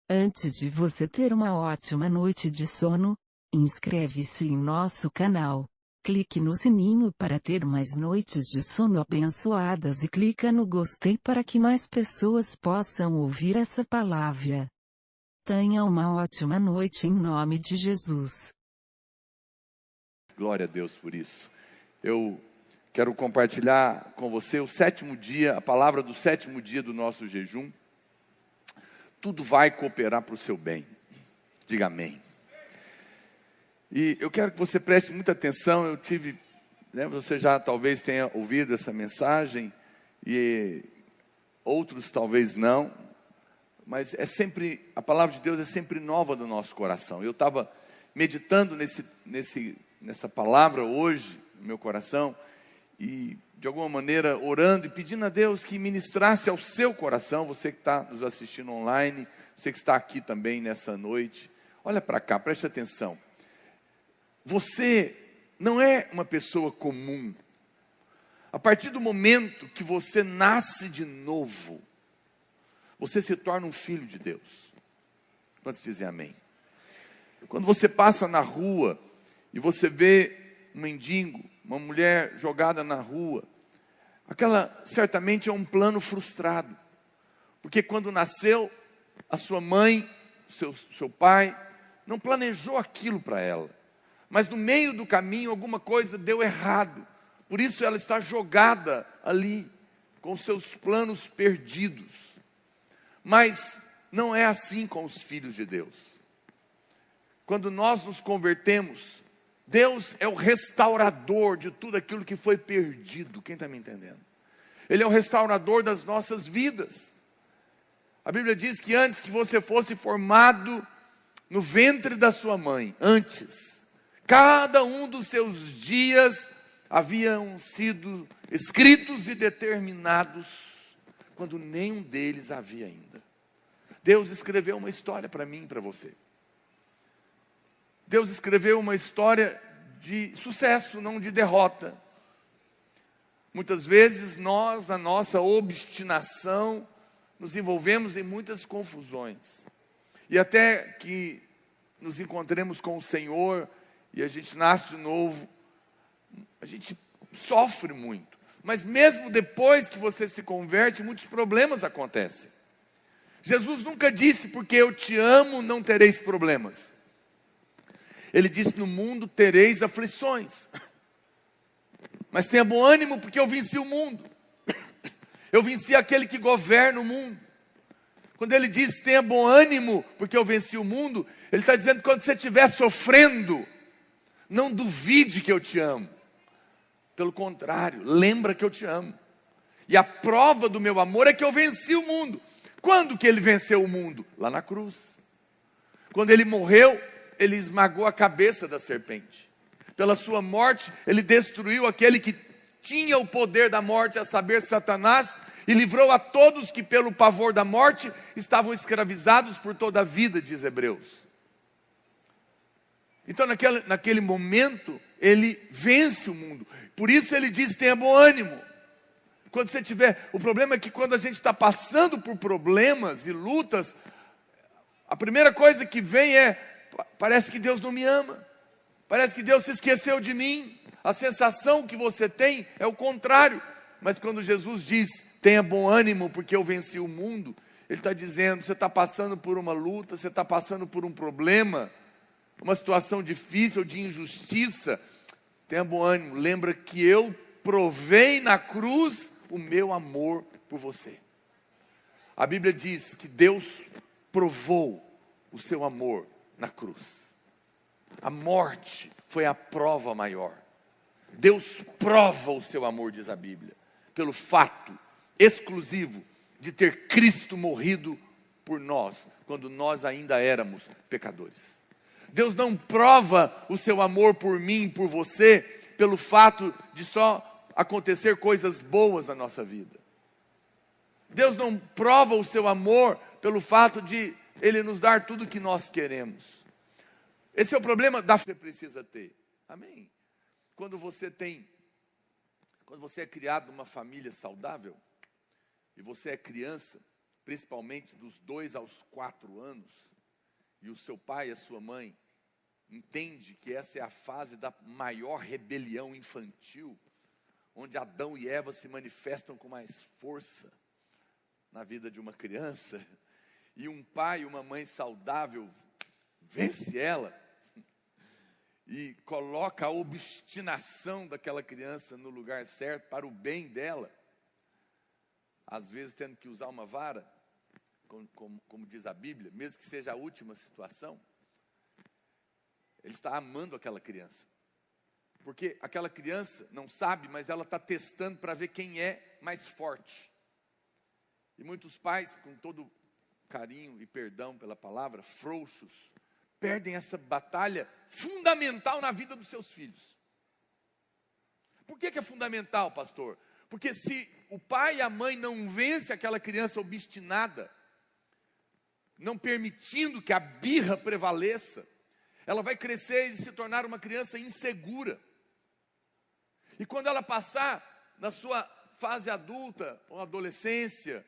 Antes de você ter uma ótima noite de sono, inscreve-se em nosso canal. Clique no sininho para ter mais noites de sono abençoadas e clica no gostei para que mais pessoas possam ouvir essa palavra. Tenha uma ótima noite em nome de Jesus. Glória a Deus por isso. Eu quero compartilhar com você o 7º dia, a palavra do 7º dia do nosso jejum. Tudo vai cooperar para o seu bem. Diga amém. E eu quero que você preste muita atenção. Você já talvez tenha ouvido essa mensagem, e outros talvez não, mas a palavra de Deus é sempre nova no nosso coração. Eu estava meditando nessa palavra hoje, no meu coração, e de alguma maneira orando e pedindo a Deus que ministrasse ao seu coração, você que está nos assistindo online, você que está aqui também nessa noite. Olha para cá, preste atenção. Você não é uma pessoa comum. A partir do momento que você nasce de novo, você se torna um filho de Deus. Quantos dizem amém? Quando você passa na rua e você vê um mendigo, uma mulher jogada na rua, aquela certamente é um plano frustrado. Porque quando nasceu, a sua mãe, seu pai, não planejou aquilo para ela. Mas no meio do caminho alguma coisa deu errado. Por isso ela está jogada ali, com seus planos perdidos. Mas não é assim com os filhos de Deus. Quando nós nos convertemos, Deus é o restaurador de tudo aquilo que foi perdido. Quem está me entendendo? Ele é o restaurador das nossas vidas. A Bíblia diz que antes que você fosse formado no ventre da sua mãe, antes, cada um dos seus dias haviam sido escritos e determinados, quando nenhum deles havia ainda. Deus escreveu uma história para mim e para você. Deus escreveu uma história de sucesso, não de derrota. Muitas vezes nós, na nossa obstinação, nos envolvemos em muitas confusões. E até que nos encontremos com o Senhor e a gente nasce de novo, a gente sofre muito. Mas mesmo depois que você se converte, muitos problemas acontecem. Jesus nunca disse, porque eu te amo, não tereis problemas. Ele disse, no mundo tereis aflições. Mas tenha bom ânimo, porque eu venci o mundo. Eu venci aquele que governa o mundo. Quando ele diz, tenha bom ânimo, porque eu venci o mundo, ele está dizendo, quando você estiver sofrendo, não duvide que eu te amo. Pelo contrário, lembra que eu te amo. E a prova do meu amor é que eu venci o mundo. Quando que ele venceu o mundo? Lá na cruz. Quando ele morreu, ele esmagou a cabeça da serpente. Pela sua morte, ele destruiu aquele que tinha o poder da morte, a saber, Satanás, e livrou a todos que pelo pavor da morte estavam escravizados por toda a vida, diz Hebreus. Então naquele momento, ele vence o mundo. Por isso ele diz, tenha bom ânimo. Quando você tiver, o problema é que quando a gente está passando por problemas e lutas, a primeira coisa que vem é, parece que Deus não me ama. Parece que Deus se esqueceu de mim. A sensação que você tem é o contrário. Mas quando Jesus diz, tenha bom ânimo porque eu venci o mundo, ele está dizendo, você está passando por uma luta, você está passando por um problema, uma situação difícil de injustiça, tenha bom ânimo, lembra que eu provei na cruz o meu amor por você. A Bíblia diz que Deus provou o seu amor na cruz. A morte foi a prova maior. Deus prova o seu amor, diz a Bíblia, pelo fato exclusivo de ter Cristo morrido por nós, quando nós ainda éramos pecadores. Deus não prova o seu amor por mim, por você, pelo fato de só acontecer coisas boas na nossa vida. Deus não prova o seu amor pelo fato de Ele nos dar tudo o que nós queremos. Esse é o problema da fé que você precisa ter. Amém? Quando você é criado numa família saudável, e você é criança, principalmente dos 2 aos 4 anos, e o seu pai e a sua mãe entende que essa é a fase da maior rebelião infantil, onde Adão e Eva se manifestam com mais força na vida de uma criança, e um pai e uma mãe saudável vence ela e coloca a obstinação daquela criança no lugar certo para o bem dela, às vezes tendo que usar uma vara, como diz a Bíblia, mesmo que seja a última situação. Ele está amando aquela criança, porque aquela criança não sabe, mas ela está testando para ver quem é mais forte. E muitos pais, com todo carinho e perdão pela palavra, frouxos, perdem essa batalha fundamental na vida dos seus filhos. Por que é fundamental, pastor? Porque se o pai e a mãe não vencem aquela criança obstinada, não permitindo que a birra prevaleça, ela vai crescer e se tornar uma criança insegura. E quando ela passar na sua fase adulta, ou adolescência,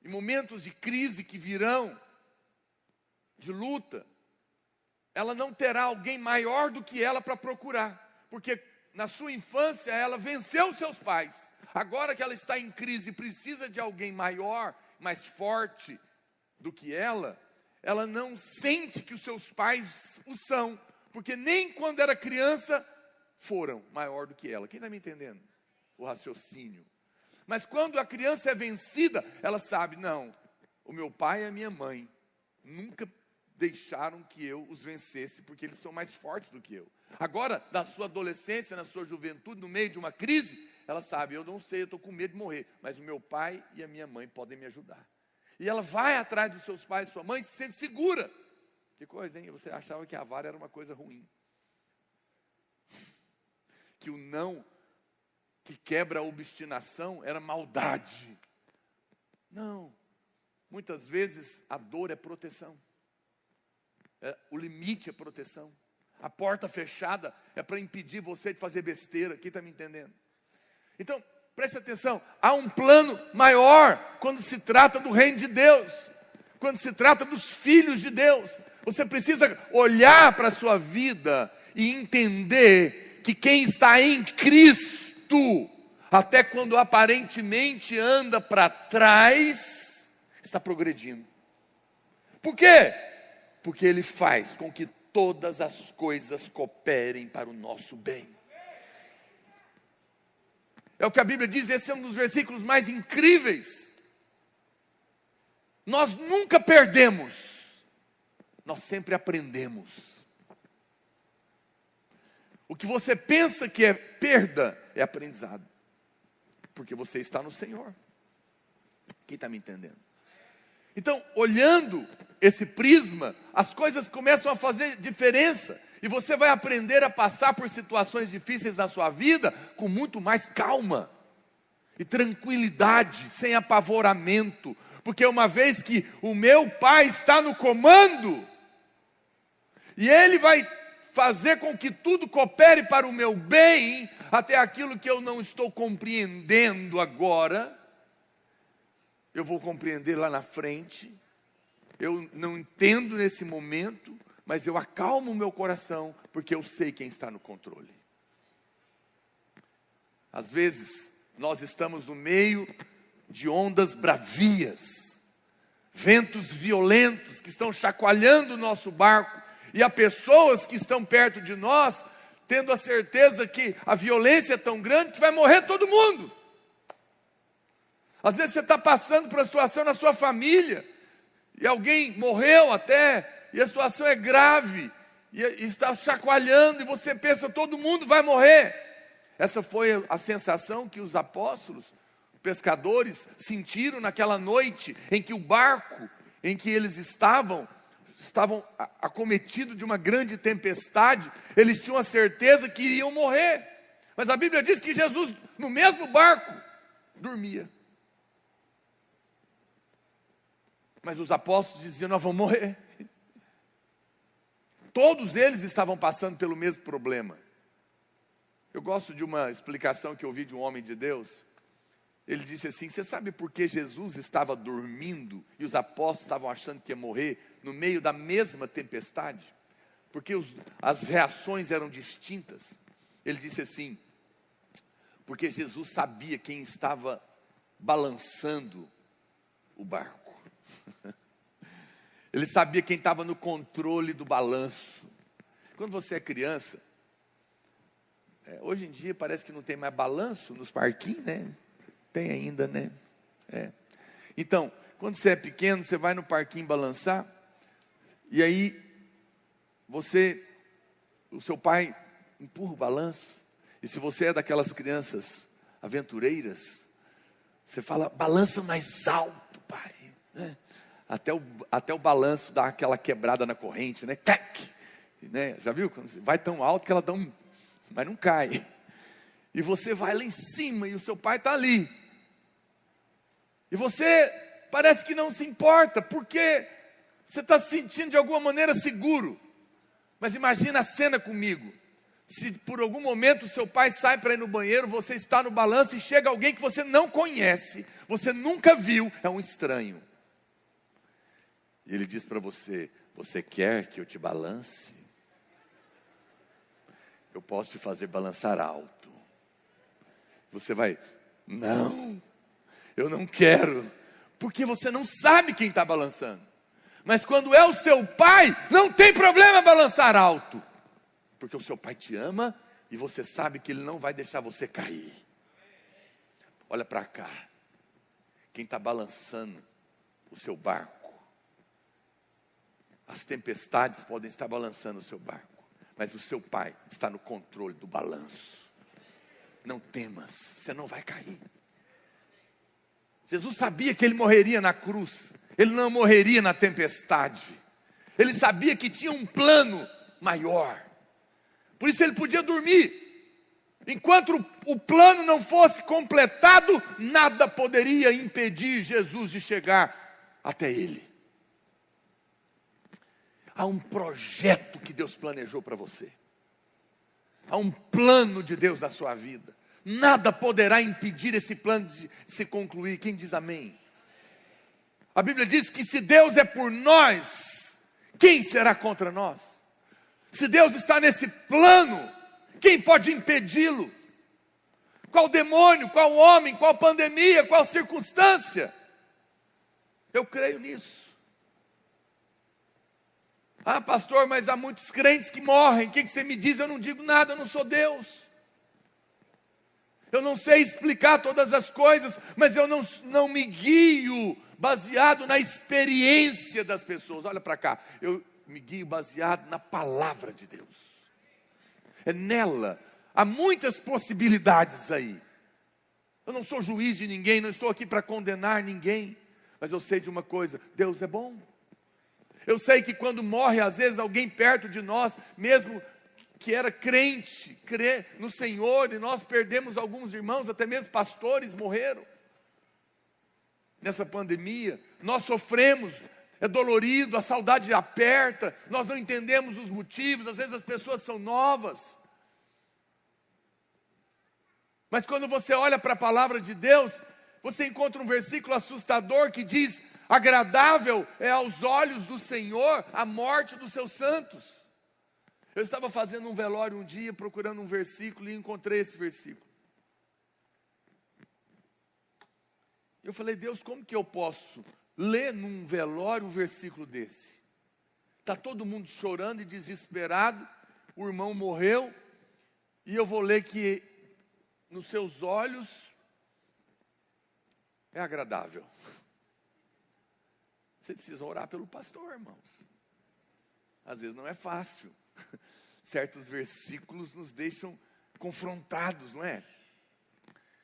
em momentos de crise que virão, de luta, ela não terá alguém maior do que ela para procurar, porque na sua infância ela venceu seus pais. Agora que ela está em crise e precisa de alguém maior, mais forte do que ela não sente que os seus pais o são, porque nem quando era criança foram maior do que ela. Quem está me entendendo? O raciocínio. Mas quando a criança é vencida, ela sabe, não, o meu pai e a minha mãe nunca deixaram que eu os vencesse, porque eles são mais fortes do que eu. Agora, na sua adolescência, na sua juventude, no meio de uma crise, ela sabe, eu não sei, eu estou com medo de morrer, mas o meu pai e a minha mãe podem me ajudar. E ela vai atrás dos seus pais e sua mãe, se sente segura. Que coisa, hein? Você achava que a vara era uma coisa ruim. Que o não, que quebra a obstinação, era maldade. Não. Muitas vezes a dor é proteção. O limite é proteção. A porta fechada é para impedir você de fazer besteira. Quem está me entendendo? Então, preste atenção. Há um plano maior quando se trata do reino de Deus. Quando se trata dos filhos de Deus. Você precisa olhar para a sua vida e entender que quem está em Cristo, até quando aparentemente anda para trás, está progredindo. Por quê? Porque Ele faz com que todas as coisas cooperem para o nosso bem. É o que a Bíblia diz, esse é um dos versículos mais incríveis. Nós nunca perdemos, nós sempre aprendemos. O que você pensa que é perda, é aprendizado. Porque você está no Senhor. Quem está me entendendo? Então, olhando esse prisma, as coisas começam a fazer diferença. E você vai aprender a passar por situações difíceis na sua vida com muito mais calma e tranquilidade, sem apavoramento. Porque uma vez que o meu Pai está no comando, e Ele vai fazer com que tudo coopere para o meu bem, até aquilo que eu não estou compreendendo agora, eu vou compreender lá na frente. Eu não entendo nesse momento, mas eu acalmo o meu coração, porque eu sei quem está no controle. Às vezes, nós estamos no meio de ondas bravias, ventos violentos que estão chacoalhando o nosso barco, e há pessoas que estão perto de nós, tendo a certeza que a violência é tão grande que vai morrer todo mundo. Às vezes você está passando por uma situação na sua família, e alguém morreu até, e a situação é grave, e está chacoalhando, e você pensa, todo mundo vai morrer. Essa foi a sensação que os apóstolos, pescadores, sentiram naquela noite, em que o barco em que eles estavam acometidos de uma grande tempestade. Eles tinham a certeza que iriam morrer, mas a Bíblia diz que Jesus, no mesmo barco, dormia. Mas os apóstolos diziam, nós vamos morrer. Todos eles estavam passando pelo mesmo problema. Eu gosto de uma explicação que eu ouvi de um homem de Deus, Ele disse assim: você sabe por que Jesus estava dormindo e os apóstolos estavam achando que ia morrer no meio da mesma tempestade? Porque as reações eram distintas. Ele disse assim: porque Jesus sabia quem estava balançando o barco. Ele sabia quem estava no controle do balanço. Quando você é criança, hoje em dia parece que não tem mais balanço nos parquinhos, né? Tem ainda, né? Então, quando você é pequeno, você vai no parquinho balançar, e aí o seu pai empurra o balanço, e se você é daquelas crianças aventureiras, você fala: balança mais alto, pai, né? Até o balanço dá aquela quebrada na corrente, né? Tac! Né? Já viu? Vai tão alto que ela dá mas não cai. E você vai lá em cima e o seu pai está ali. E você parece que não se importa, porque você está se sentindo de alguma maneira seguro. Mas imagina a cena comigo. Se por algum momento o seu pai sai para ir no banheiro, você está no balanço e chega alguém que você não conhece, você nunca viu, é um estranho. E ele diz para você: você quer que eu te balance? Eu posso te fazer balançar alto. Você vai: não, eu não quero, porque você não sabe quem está balançando. Mas quando é o seu pai, não tem problema balançar alto, porque o seu pai te ama e você sabe que ele não vai deixar você cair. Olha para cá, quem está balançando o seu barco, as tempestades podem estar balançando o seu barco, mas o seu pai está no controle do balanço. Não temas, você não vai cair. Jesus sabia que ele morreria na cruz, ele não morreria na tempestade. Ele sabia que tinha um plano maior, por isso ele podia dormir. Enquanto o plano não fosse completado, nada poderia impedir Jesus de chegar até ele. Há um projeto que Deus planejou para você. Há um plano de Deus na sua vida. Nada poderá impedir esse plano de se concluir. Quem diz amém? A Bíblia diz que se Deus é por nós, quem será contra nós? Se Deus está nesse plano, quem pode impedi-lo? Qual demônio, qual homem, qual pandemia, qual circunstância? Eu creio nisso. Ah, pastor, mas há muitos crentes que morrem. O que você me diz? Eu não digo nada, eu não sou Deus. Eu não sei explicar todas as coisas, mas eu não me guio baseado na experiência das pessoas. Olha para cá, eu me guio baseado na palavra de Deus. É nela, há muitas possibilidades aí. Eu não sou juiz de ninguém, não estou aqui para condenar ninguém, mas eu sei de uma coisa: Deus é bom. Eu sei que quando morre às vezes alguém perto de nós, mesmo que era crente, crê no Senhor, e nós perdemos alguns irmãos, até mesmo pastores morreram nessa pandemia. Nós sofremos, é dolorido, a saudade aperta, nós não entendemos os motivos, às vezes as pessoas são novas. Mas quando você olha para a palavra de Deus, você encontra um versículo assustador que diz: agradável é aos olhos do Senhor a morte dos seus santos. Eu estava fazendo um velório um dia, procurando um versículo, e encontrei esse versículo. Eu falei: Deus, como que eu posso ler num velório um versículo desse? Está todo mundo chorando e desesperado, o irmão morreu, e eu vou ler que nos seus olhos é agradável. Você precisa orar pelo pastor, irmãos. Às vezes não é fácil. Certos versículos nos deixam confrontados, não é?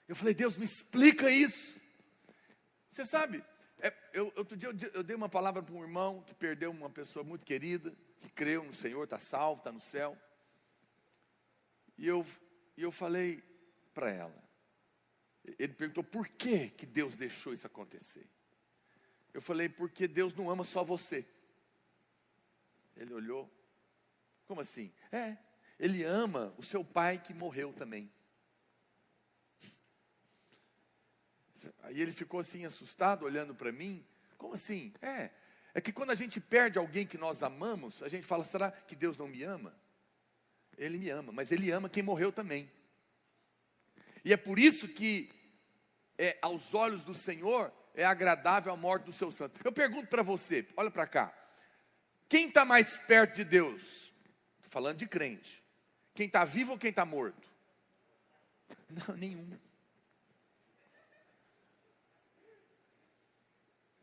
Eu falei: Deus, me explica isso. Você sabe, outro dia eu dei uma palavra para um irmão que perdeu uma pessoa muito querida, que creu no Senhor, está salvo, está no céu. E eu falei para ela. Ele perguntou: por que Deus deixou isso acontecer? Eu falei: porque Deus não ama só você. Ele olhou: como assim? Ele ama o seu pai que morreu também. Aí ele ficou assim assustado, olhando para mim. Como assim? É que quando a gente perde alguém que nós amamos, a gente fala, será que Deus não me ama? Ele me ama, mas Ele ama quem morreu também. E é por isso que, aos olhos do Senhor, é agradável a morte do seu santo. Eu pergunto para você, olha para cá. Quem está mais perto de Deus? Estou falando de crente. Quem está vivo ou quem está morto? Não, nenhum.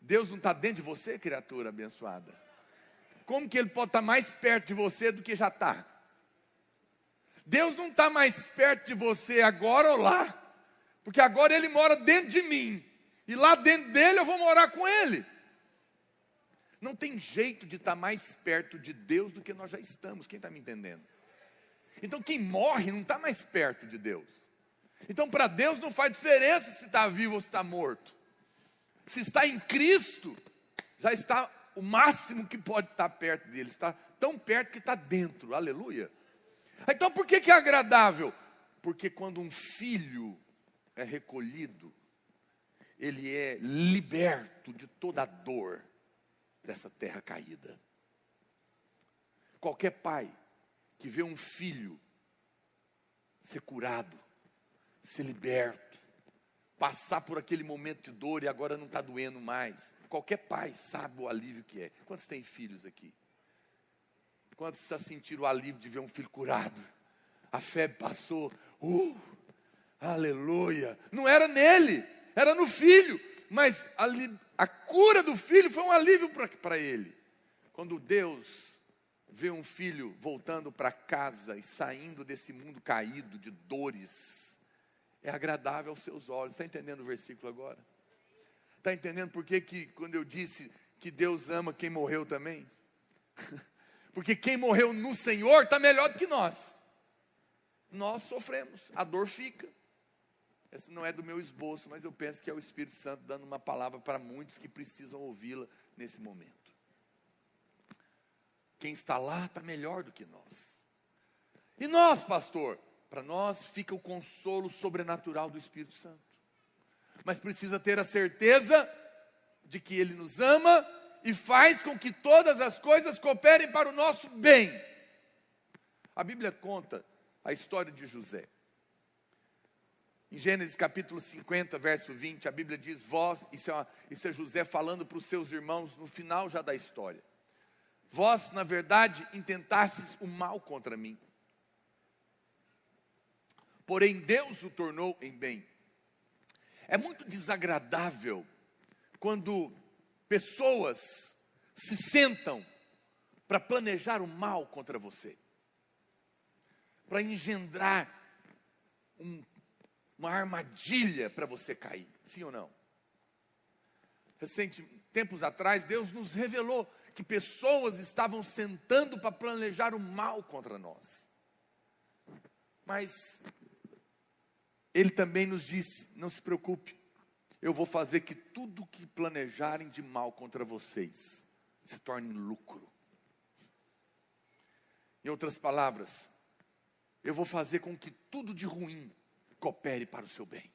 Deus não está dentro de você, criatura abençoada. Como que Ele pode estar mais perto de você do que já está? Deus não está mais perto de você agora ou lá. Porque agora Ele mora dentro de mim. E lá dentro dele eu vou morar com Ele. Não tem jeito de estar mais perto de Deus do que nós já estamos. Quem está me entendendo? Então quem morre não está mais perto de Deus. Então para Deus não faz diferença se está vivo ou se está morto. Se está em Cristo, já está o máximo que pode estar perto dele. Está tão perto que está dentro, aleluia. Então por que é agradável? Porque quando um filho é recolhido, ele é liberto de toda a dor dessa terra caída. Qualquer pai que vê um filho ser curado, ser liberto, passar por aquele momento de dor e agora não está doendo mais. Qualquer pai sabe o alívio que é. Quantos têm filhos aqui? Quantos já sentiram o alívio de ver um filho curado? A febre passou. Aleluia. Não era nele, era no filho. Mas a cura do filho foi um alívio para ele. Quando Deus vê um filho voltando para casa e saindo desse mundo caído de dores, é agradável aos seus olhos. Está entendendo o versículo agora? Está entendendo por que quando eu disse que Deus ama quem morreu também? Porque quem morreu no Senhor está melhor do que nós. Nós sofremos, a dor fica. Essa não é do meu esboço, mas eu penso que é o Espírito Santo dando uma palavra para muitos que precisam ouvi-la nesse momento. Quem está lá está melhor do que nós. E nós, pastor? Para nós fica o consolo sobrenatural do Espírito Santo. Mas precisa ter a certeza de que Ele nos ama e faz com que todas as coisas cooperem para o nosso bem. A Bíblia conta a história de José. Em Gênesis capítulo 50, verso 20, a Bíblia diz, isso é José falando para os seus irmãos no final já da história. Vós, na verdade, intentastes o mal contra mim. Porém, Deus o tornou em bem. É muito desagradável quando pessoas se sentam para planejar o mal contra você. Para engendrar uma armadilha para você cair. Sim ou não? Tempos atrás, Deus nos revelou que pessoas estavam sentando para planejar o mal contra nós. Mas Ele também nos disse, não se preocupe, eu vou fazer que tudo que planejarem de mal contra vocês se torne lucro. Em outras palavras, eu vou fazer com que tudo de ruim coopere para o seu bem.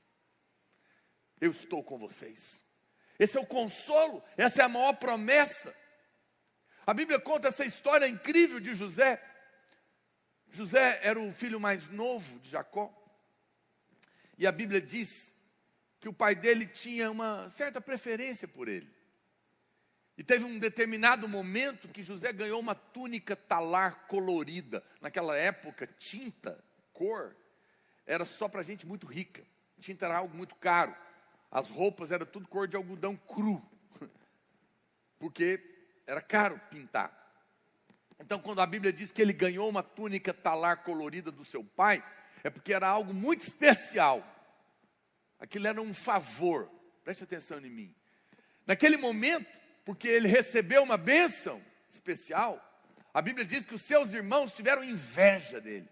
Eu estou com vocês. Esse é o consolo, essa é a maior promessa. A Bíblia conta essa história incrível de José. José era o filho mais novo de Jacó. E a Bíblia diz que o pai dele tinha uma certa preferência por ele. E teve um determinado momento que José ganhou uma túnica talar colorida. Naquela época, tinta, cor, era só para gente muito rica. Tinta era algo muito caro. As roupas eram tudo cor de algodão cru. Porque era caro pintar. Então, quando a Bíblia diz que ele ganhou uma túnica talar colorida do seu pai, é porque era algo muito especial. Aquilo era um favor. Preste atenção em mim. Naquele momento, porque ele recebeu uma bênção especial, a Bíblia diz que os seus irmãos tiveram inveja dele.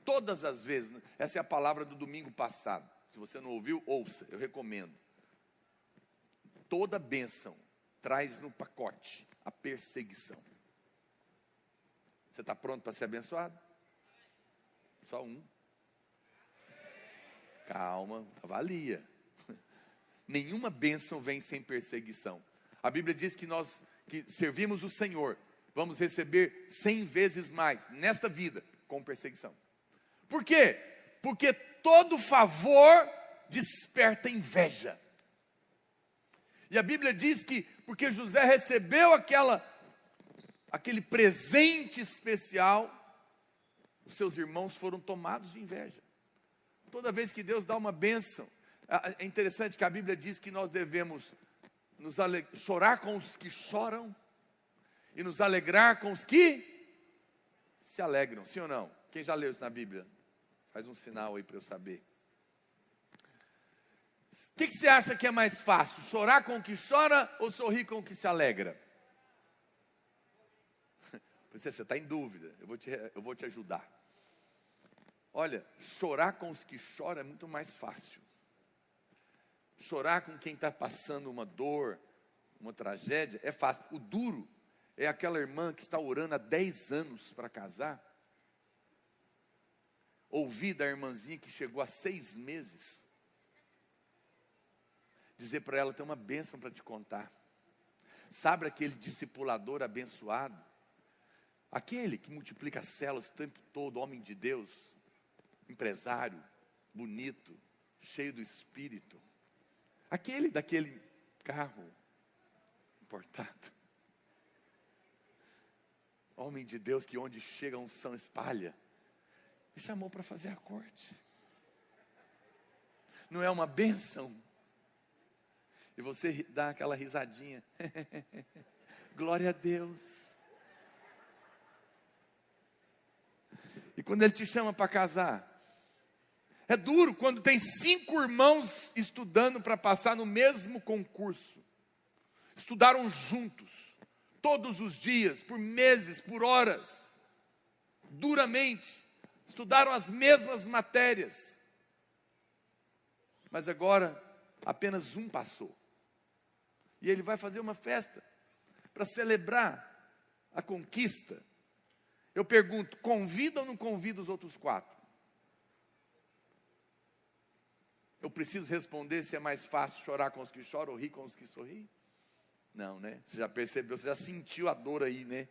Todas as vezes, essa é a palavra do domingo passado. Se você não ouviu, ouça, eu recomendo. Toda bênção traz no pacote a perseguição. Você está pronto para ser abençoado? Só um. Calma, avalia. nenhuma bênção vem sem perseguição. A Bíblia diz que nós que servimos o Senhor, vamos receber 100 vezes mais nesta vida com perseguição. Por quê? Porque todo favor desperta inveja. E a Bíblia diz que porque José recebeu aquele presente especial, os seus irmãos foram tomados de inveja. Toda vez que Deus dá uma bênção, é interessante que a Bíblia diz que nós devemos chorar com os que choram e nos alegrar com os que se alegram. Sim ou não? Quem já leu isso na Bíblia? Faz um sinal aí para eu saber. O que você acha que é mais fácil? Chorar com o que chora ou sorrir com o que se alegra? Você está em dúvida, eu vou te ajudar. Olha, chorar com os que choram é muito mais fácil. Chorar com quem está passando uma dor, uma tragédia, é fácil. O duro é aquela irmã que está orando há 10 anos para casar. Ouvir da irmãzinha que chegou há 6 meses. Dizer para ela, tem uma bênção para te contar. Sabe aquele discipulador abençoado? Aquele que multiplica células o tempo todo, homem de Deus, empresário, bonito, cheio do Espírito. Aquele daquele carro importado. Homem de Deus que onde chega a unção espalha. Me chamou para fazer a corte. Não é uma bênção? E você dá aquela risadinha. Glória a Deus. E quando ele te chama para casar, é duro quando tem 5 irmãos estudando para passar no mesmo concurso. Estudaram juntos, todos os dias, por meses, por horas, duramente. Estudaram as mesmas matérias. Mas agora, apenas um passou. E ele vai fazer uma festa para celebrar a conquista. Eu pergunto, convida ou não convida os outros 4? Eu preciso responder se é mais fácil chorar com os que choram ou rir com os que sorriem? Não, né? Você já percebeu, você já sentiu a dor aí, né?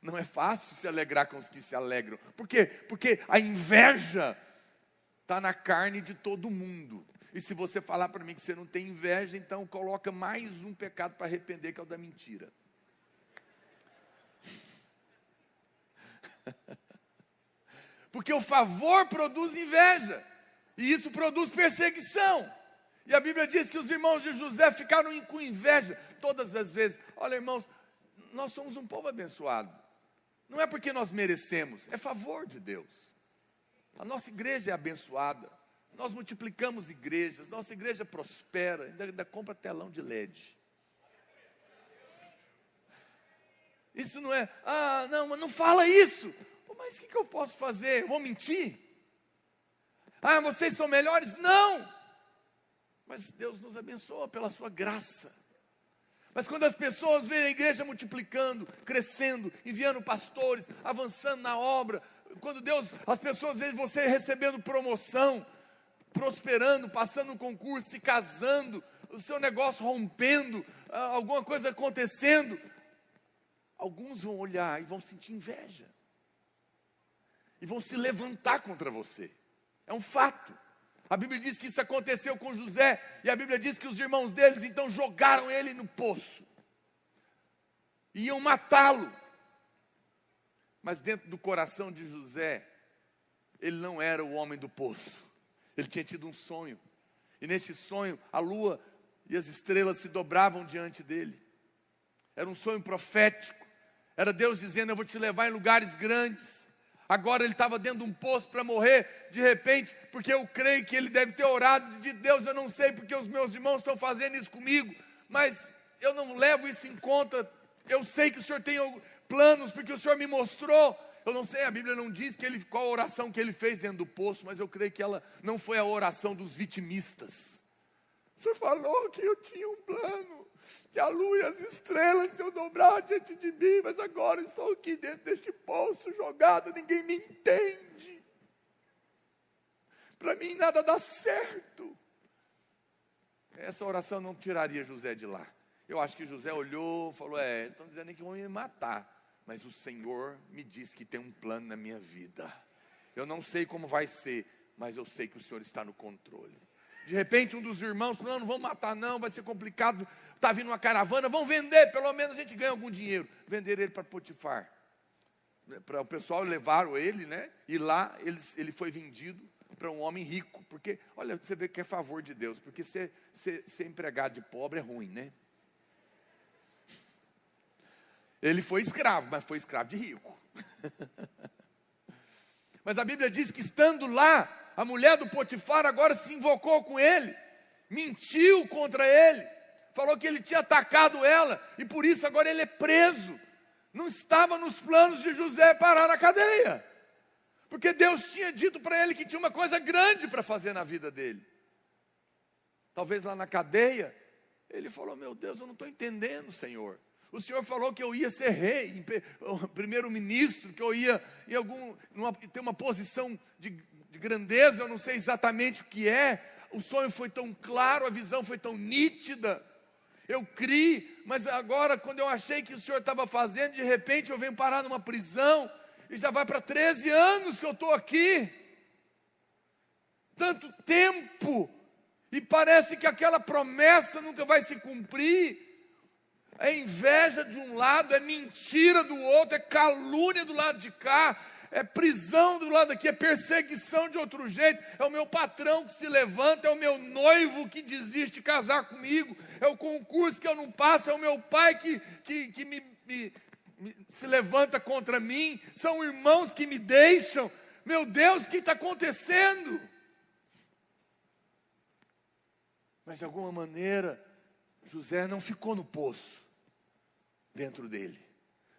Não é fácil se alegrar com os que se alegram. Por quê? Porque a inveja está na carne de todo mundo. E se você falar para mim que você não tem inveja, então coloca mais um pecado para arrepender, que é o da mentira. Porque o favor produz inveja. E isso produz perseguição. E a Bíblia diz que os irmãos de José ficaram com inveja todas as vezes. Olha, irmãos, nós somos um povo abençoado. Não é porque nós merecemos, é favor de Deus. A nossa igreja é abençoada. Nós multiplicamos igrejas, nossa igreja prospera, ainda compra telão de LED. Isso não é, não, mas não fala isso. Mas o que eu posso fazer? Eu vou mentir? Vocês são melhores? Não! Mas Deus nos abençoa pela sua graça. Mas quando as pessoas veem a igreja multiplicando, crescendo, enviando pastores, avançando na obra, quando as pessoas veem você recebendo promoção, prosperando, passando um concurso, se casando, o seu negócio rompendo, alguma coisa acontecendo, alguns vão olhar e vão sentir inveja. E vão se levantar contra você. É um fato. A Bíblia diz que isso aconteceu com José. E a Bíblia diz que os irmãos deles então jogaram ele no poço. Iam matá-lo. Mas dentro do coração de José, ele não era o homem do poço. Ele tinha tido um sonho. E neste sonho, a lua e as estrelas se dobravam diante dele. Era um sonho profético. Era Deus dizendo, eu vou te levar em lugares grandes. Agora ele estava dentro de um poço para morrer, de repente, porque eu creio que ele deve ter orado de Deus, eu não sei porque os meus irmãos estão fazendo isso comigo, mas eu não levo isso em conta, eu sei que o Senhor tem planos, porque o Senhor me mostrou, eu não sei, a Bíblia não diz qual a oração que ele fez dentro do poço, mas eu creio que ela não foi a oração dos vitimistas. O Senhor falou que eu tinha um plano, que a lua e as estrelas se eu dobrar diante de mim, mas agora estou aqui dentro deste poço jogado, ninguém me entende. Para mim nada dá certo. essa oração não tiraria José de lá. Eu acho que José olhou e falou, estão dizendo que vão me matar, mas o Senhor me disse que tem um plano na minha vida. Eu não sei como vai ser, mas eu sei que o Senhor está no controle. De repente um dos irmãos falou, não vão matar não, vai ser complicado, está vindo uma caravana, vão vender, pelo menos a gente ganha algum dinheiro. Venderam ele para Potifar. Para o pessoal levaram ele, né? E lá ele foi vendido para um homem rico. Porque, olha, você vê que é favor de Deus, porque ser empregado de pobre é ruim, né? Ele foi escravo, mas foi escravo de rico. Mas a Bíblia diz que estando lá, a mulher do Potifar agora se invocou com ele, mentiu contra ele, falou que ele tinha atacado ela, e por isso agora ele é preso. Não estava nos planos de José parar na cadeia, porque Deus tinha dito para ele que tinha uma coisa grande para fazer na vida dele. Talvez lá na cadeia, ele falou, meu Deus, eu não estou entendendo, Senhor. O Senhor falou que eu ia ser rei, primeiro-ministro, que eu ia ter uma posição de grandeza, eu não sei exatamente o que é. O sonho foi tão claro, a visão foi tão nítida. Eu criei, mas agora quando eu achei que o Senhor estava fazendo, de repente eu venho parar numa prisão, e já vai para 13 anos que eu estou aqui. Tanto tempo, e parece que aquela promessa nunca vai se cumprir. É inveja de um lado, é mentira do outro, é calúnia do lado de cá, é prisão do lado aqui, é perseguição de outro jeito, é o meu patrão que se levanta, é o meu noivo que desiste de casar comigo, é o concurso que eu não passo, é o meu pai que se levanta contra mim, são irmãos que me deixam. Meu Deus, o que está acontecendo? Mas de alguma maneira, José não ficou no poço dentro dele.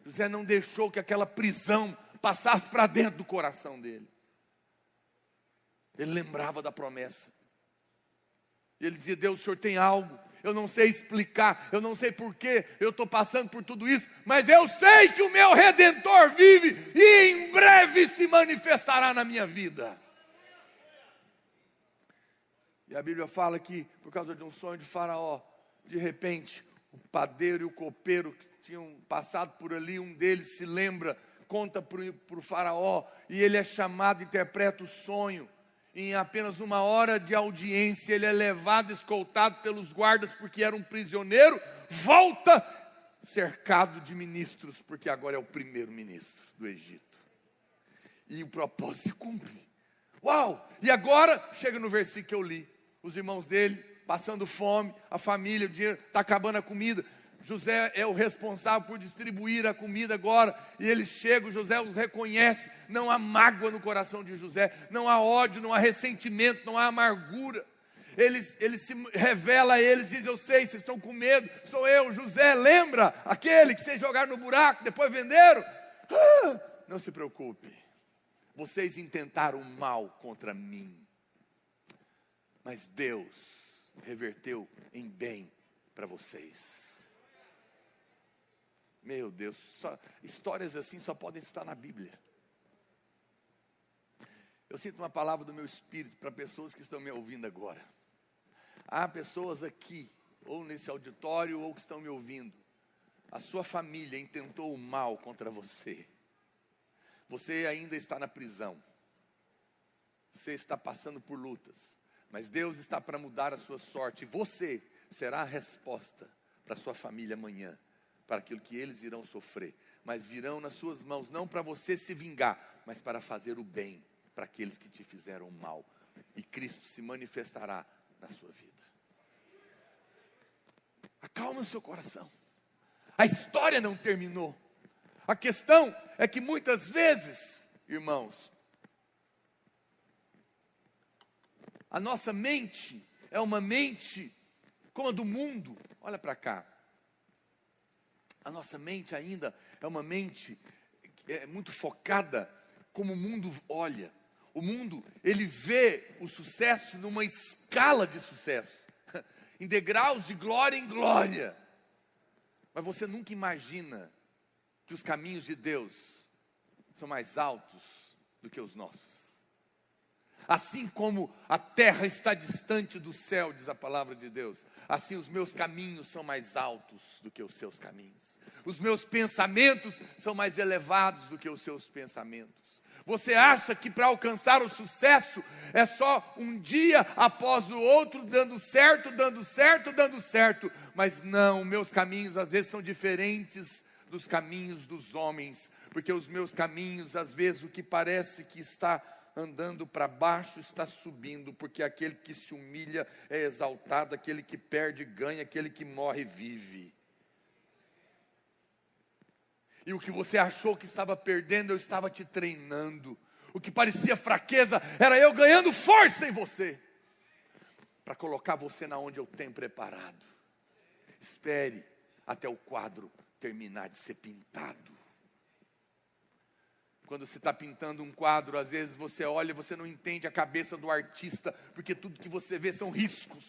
José não deixou que aquela prisão passasse para dentro do coração dele. Ele lembrava da promessa. E ele dizia, Deus, o Senhor tem algo, eu não sei explicar, eu não sei porquê eu estou passando por tudo isso, mas eu sei que o meu Redentor vive e em breve se manifestará na minha vida. E a Bíblia fala que, por causa de um sonho de Faraó, de repente, o padeiro e o copeiro que tinham passado por ali, um deles se lembra, conta para o Faraó, e ele é chamado, interpreta o sonho. Em apenas uma hora de audiência, ele é levado, escoltado pelos guardas, porque era um prisioneiro, volta cercado de ministros, porque agora é o primeiro-ministro do Egito. E o propósito se cumpre. Uau! E agora, chega no versículo que eu li, os irmãos dele passando fome, a família, o dinheiro, está acabando a comida. José é o responsável por distribuir a comida agora, e eles chegam, José os reconhece, não há mágoa no coração de José, não há ódio, não há ressentimento, não há amargura. Ele se revela a eles, diz, eu sei, vocês estão com medo, sou eu, José, lembra? Aquele que vocês jogaram no buraco, depois venderam? Não se preocupe, vocês intentaram mal contra mim, mas Deus reverteu em bem para vocês. Meu Deus, histórias assim só podem estar na Bíblia. Eu sinto uma palavra do meu espírito para pessoas que estão me ouvindo agora. Há pessoas aqui, ou nesse auditório, ou que estão me ouvindo. A sua família intentou o mal contra você. Você ainda está na prisão. Você está passando por lutas. Mas Deus está para mudar a sua sorte. Você será a resposta para a sua família amanhã, para aquilo que eles irão sofrer. Mas virão nas suas mãos, não para você se vingar, mas para fazer o bem para aqueles que te fizeram mal. E Cristo se manifestará na sua vida. Acalme o seu coração. A história não terminou. A questão é que muitas vezes, irmãos, a nossa mente é uma mente como a do mundo. Olha para cá. A nossa mente ainda é uma mente muito focada como o mundo olha. O mundo, ele vê o sucesso numa escala de sucesso, em degraus de glória em glória. Mas você nunca imagina que os caminhos de Deus são mais altos do que os nossos. Assim como a terra está distante do céu, diz a palavra de Deus, assim os meus caminhos são mais altos do que os seus caminhos. Os meus pensamentos são mais elevados do que os seus pensamentos. Você acha que para alcançar o sucesso é só um dia após o outro, dando certo, dando certo, dando certo. Mas não, meus caminhos às vezes são diferentes dos caminhos dos homens. Porque os meus caminhos, às vezes, o que parece que está andando para baixo está subindo. Porque aquele que se humilha é exaltado, aquele que perde ganha, aquele que morre vive. E o que você achou que estava perdendo, eu estava te treinando. O que parecia fraqueza, era eu ganhando força em você. Para colocar você na onde eu tenho preparado. Espere até o quadro terminar de ser pintado. Quando você está pintando um quadro, às vezes você olha e você não entende a cabeça do artista. Porque tudo que você vê são riscos.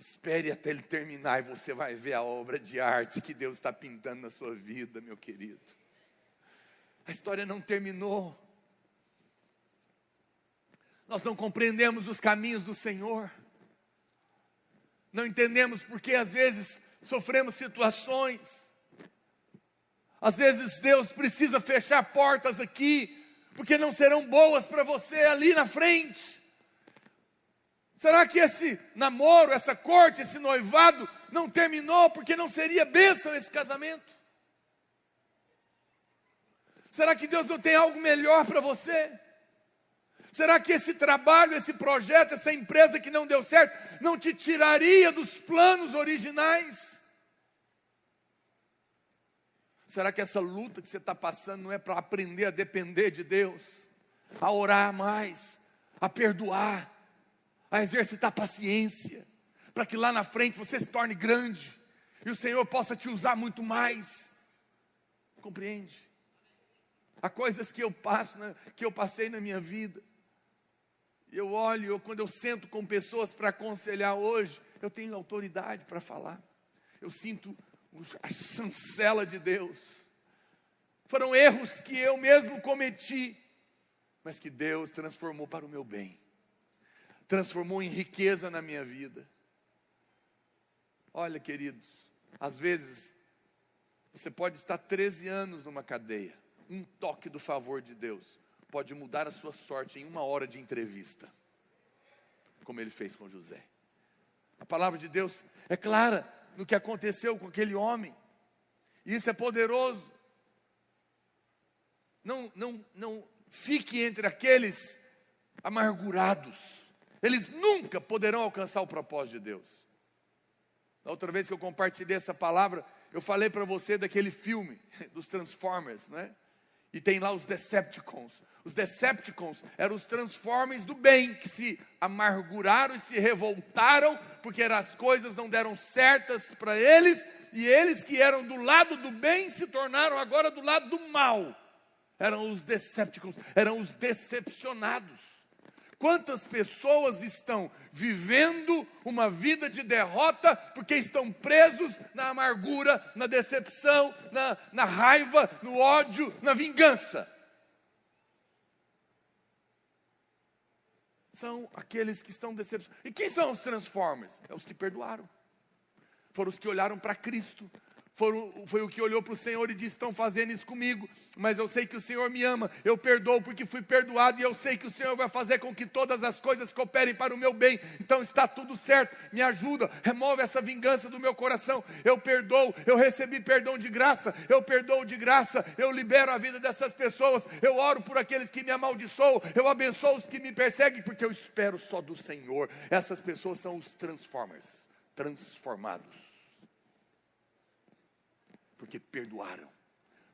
Espere até ele terminar e você vai ver a obra de arte que Deus está pintando na sua vida, meu querido. A história não terminou. Nós não compreendemos os caminhos do Senhor. Não entendemos porque às vezes sofremos situações. Às vezes Deus precisa fechar portas aqui, porque não serão boas para você ali na frente. Será que esse namoro, essa corte, esse noivado não terminou porque não seria bênção esse casamento? Será que Deus não tem algo melhor para você? Será que esse trabalho, esse projeto, essa empresa que não deu certo, não te tiraria dos planos originais? Será que essa luta que você está passando não é para aprender a depender de Deus? A orar mais, a perdoar, a exercitar paciência, para que lá na frente você se torne grande, e o Senhor possa te usar muito mais. Compreende? Há coisas que eu passo, que eu passei na minha vida, eu olho, quando eu sento com pessoas para aconselhar hoje, eu tenho autoridade para falar, eu sinto a chancela de Deus. Foram erros que eu mesmo cometi, mas que Deus transformou para o meu bem. Transformou em riqueza na minha vida. Olha, queridos, às vezes, você pode estar 13 anos numa cadeia. Um toque do favor de Deus pode mudar a sua sorte em 1 hora de entrevista. Como ele fez com José. A palavra de Deus é clara no que aconteceu com aquele homem. E isso é poderoso. Não fique entre aqueles amargurados. Eles nunca poderão alcançar o propósito de Deus. Da outra vez que eu compartilhei essa palavra, eu falei para você daquele filme dos Transformers, né? E tem lá os Decepticons. Os Decepticons eram os Transformers do bem, que se amarguraram e se revoltaram, porque as coisas não deram certas para eles, e eles que eram do lado do bem, se tornaram agora do lado do mal. Eram os Decepticons, eram os decepcionados. Quantas pessoas estão vivendo uma vida de derrota porque estão presos na amargura, na decepção, na raiva, no ódio, na vingança? São aqueles que estão decepcionados. E quem são os Transformers? É os que perdoaram. Foram os que olharam para Cristo. Foi o que olhou para o Senhor e disse: estão fazendo isso comigo, mas eu sei que o Senhor me ama, eu perdoo porque fui perdoado, e eu sei que o Senhor vai fazer com que todas as coisas cooperem para o meu bem, então está tudo certo, me ajuda, remove essa vingança do meu coração, eu perdoo, eu recebi perdão de graça, eu perdoo de graça, eu libero a vida dessas pessoas, eu oro por aqueles que me amaldiçoam, eu abençoo os que me perseguem, porque eu espero só do Senhor. Essas pessoas são os Transformers, transformados. Porque perdoaram,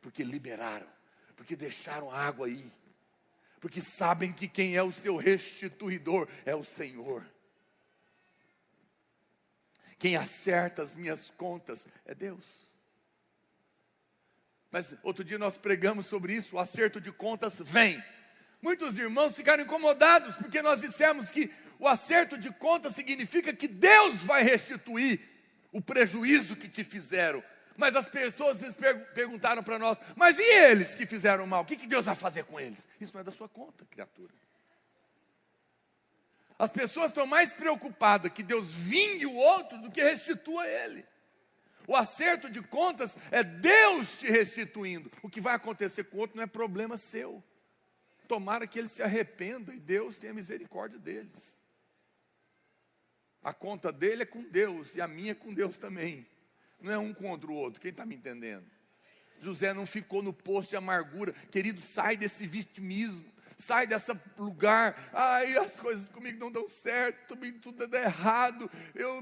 porque liberaram, porque deixaram a água aí, porque sabem que quem é o seu restituidor é o Senhor. Quem acerta as minhas contas é Deus. Mas outro dia nós pregamos sobre isso, o acerto de contas vem. Muitos irmãos ficaram incomodados, porque nós dissemos que o acerto de contas significa que Deus vai restituir o prejuízo que te fizeram. Mas as pessoas perguntaram para nós, mas e eles que fizeram mal? O que Deus vai fazer com eles? Isso não é da sua conta, criatura. As pessoas estão mais preocupadas que Deus vingue o outro do que restitua ele. O acerto de contas é Deus te restituindo. O que vai acontecer com o outro não é problema seu. Tomara que ele se arrependa e Deus tenha misericórdia deles. A conta dele é com Deus e a minha é com Deus também. Não é um contra o outro, quem está me entendendo? José não ficou no poço de amargura. Querido, sai desse vitimismo. Sai desse lugar, ai, as coisas comigo não dão certo, comigo tudo dá errado,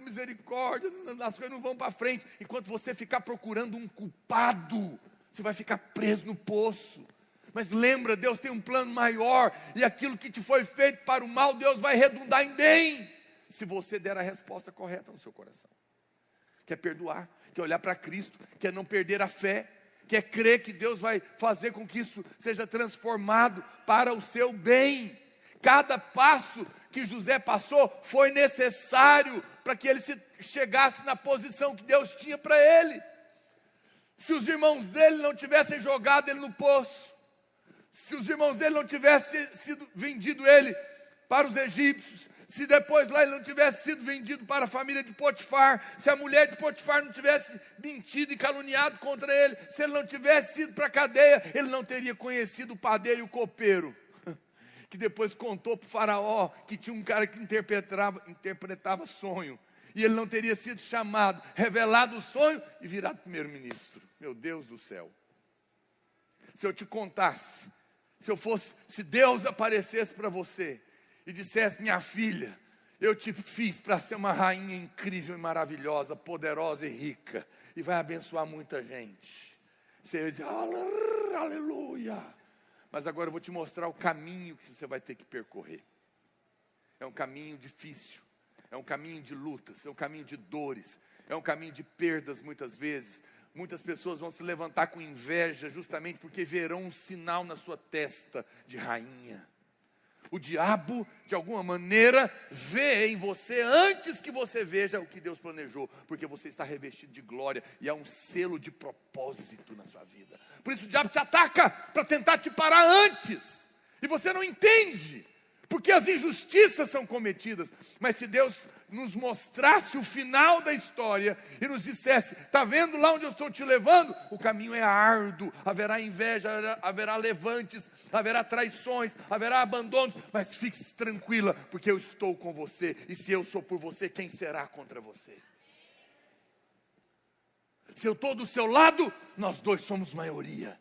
misericórdia, as coisas não vão para frente. Enquanto você ficar procurando um culpado, você vai ficar preso no poço. Mas lembra, Deus tem um plano maior, e aquilo que te foi feito para o mal, Deus vai redundar em bem, se você der a resposta correta no seu coração. Quer perdoar, quer olhar para Cristo, quer não perder a fé, quer crer que Deus vai fazer com que isso seja transformado para o seu bem. Cada passo que José passou foi necessário para que ele chegasse na posição que Deus tinha para ele. Se os irmãos dele não tivessem jogado ele no poço, se os irmãos dele não tivessem sido vendido ele para os egípcios, se depois lá ele não tivesse sido vendido para a família de Potifar, se a mulher de Potifar não tivesse mentido e caluniado contra ele, se ele não tivesse ido para a cadeia, ele não teria conhecido o padeiro e o copeiro, que depois contou para o faraó que tinha um cara que interpretava sonho, e ele não teria sido chamado, revelado o sonho e virado primeiro-ministro. Meu Deus do céu! Se eu te contasse, se Deus aparecesse para você e dissesse, minha filha, eu te fiz para ser uma rainha incrível e maravilhosa, poderosa e rica, e vai abençoar muita gente. Você ia dizer, aleluia. Mas agora eu vou te mostrar o caminho que você vai ter que percorrer. É um caminho difícil, é um caminho de lutas, é um caminho de dores, é um caminho de perdas muitas vezes. Muitas pessoas vão se levantar com inveja justamente porque verão um sinal na sua testa de rainha. O diabo, de alguma maneira, vê em você antes que você veja o que Deus planejou, porque você está revestido de glória e há um selo de propósito na sua vida. Por isso o diabo te ataca para tentar te parar antes, e você não entende, porque as injustiças são cometidas. Mas se Deus nos mostrasse o final da história e nos dissesse, está vendo lá onde eu estou te levando? O caminho é árduo, haverá inveja, haverá levantes, haverá traições, haverá abandonos, mas fique tranquila, porque eu estou com você, e se eu sou por você, quem será contra você? Se eu estou do seu lado, nós dois somos maioria.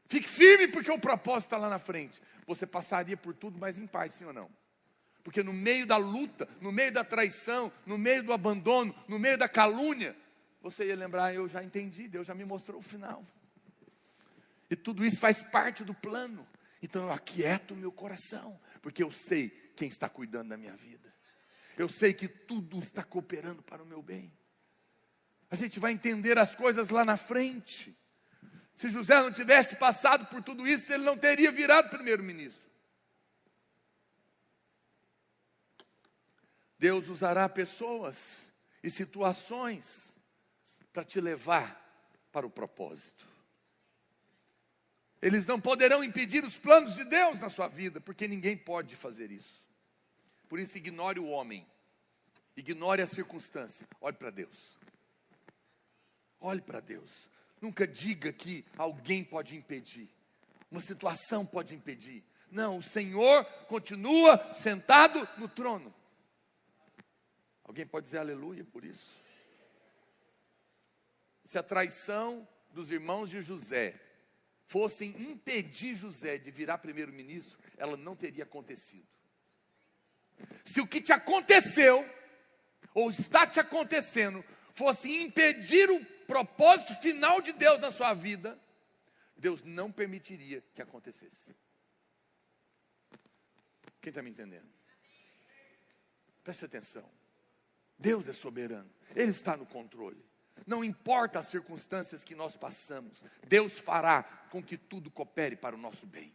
Fique firme, porque o propósito está lá na frente. Você passaria por tudo, mas em paz, sim ou não? Porque no meio da luta, no meio da traição, no meio do abandono, no meio da calúnia, você ia lembrar, eu já entendi, Deus já me mostrou o final. E tudo isso faz parte do plano. Então eu aquieto o meu coração, porque eu sei quem está cuidando da minha vida. Eu sei que tudo está cooperando para o meu bem. A gente vai entender as coisas lá na frente. Se José não tivesse passado por tudo isso, ele não teria virado primeiro-ministro. Deus usará pessoas e situações para te levar para o propósito. Eles não poderão impedir os planos de Deus na sua vida, porque ninguém pode fazer isso. Por isso, ignore o homem, ignore a circunstância, olhe para Deus. Olhe para Deus. Nunca diga que alguém pode impedir, uma situação pode impedir. Não, o Senhor continua sentado no trono. Alguém pode dizer aleluia por isso? Se a traição dos irmãos de José fossem impedir José de virar primeiro-ministro, ela não teria acontecido. Se o que te aconteceu, ou está te acontecendo, fosse impedir o propósito final de Deus na sua vida, Deus não permitiria que acontecesse. Quem está me entendendo? Preste atenção. Deus é soberano, Ele está no controle. Não importa as circunstâncias que nós passamos, Deus fará com que tudo coopere para o nosso bem.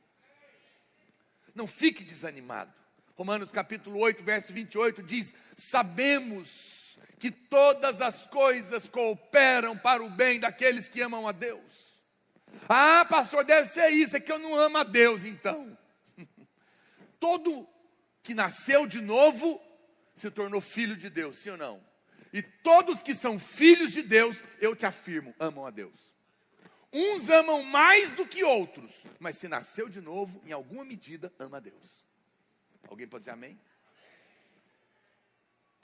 Não fique desanimado. Romanos capítulo 8, verso 28 diz, sabemos que todas as coisas cooperam para o bem daqueles que amam a Deus. Ah, pastor, deve ser isso, é que eu não amo a Deus então. Todo que nasceu de novo se tornou filho de Deus, sim ou não? E todos que são filhos de Deus, eu te afirmo, amam a Deus. Uns amam mais do que outros, mas se nasceu de novo, em alguma medida, ama a Deus. Alguém pode dizer amém?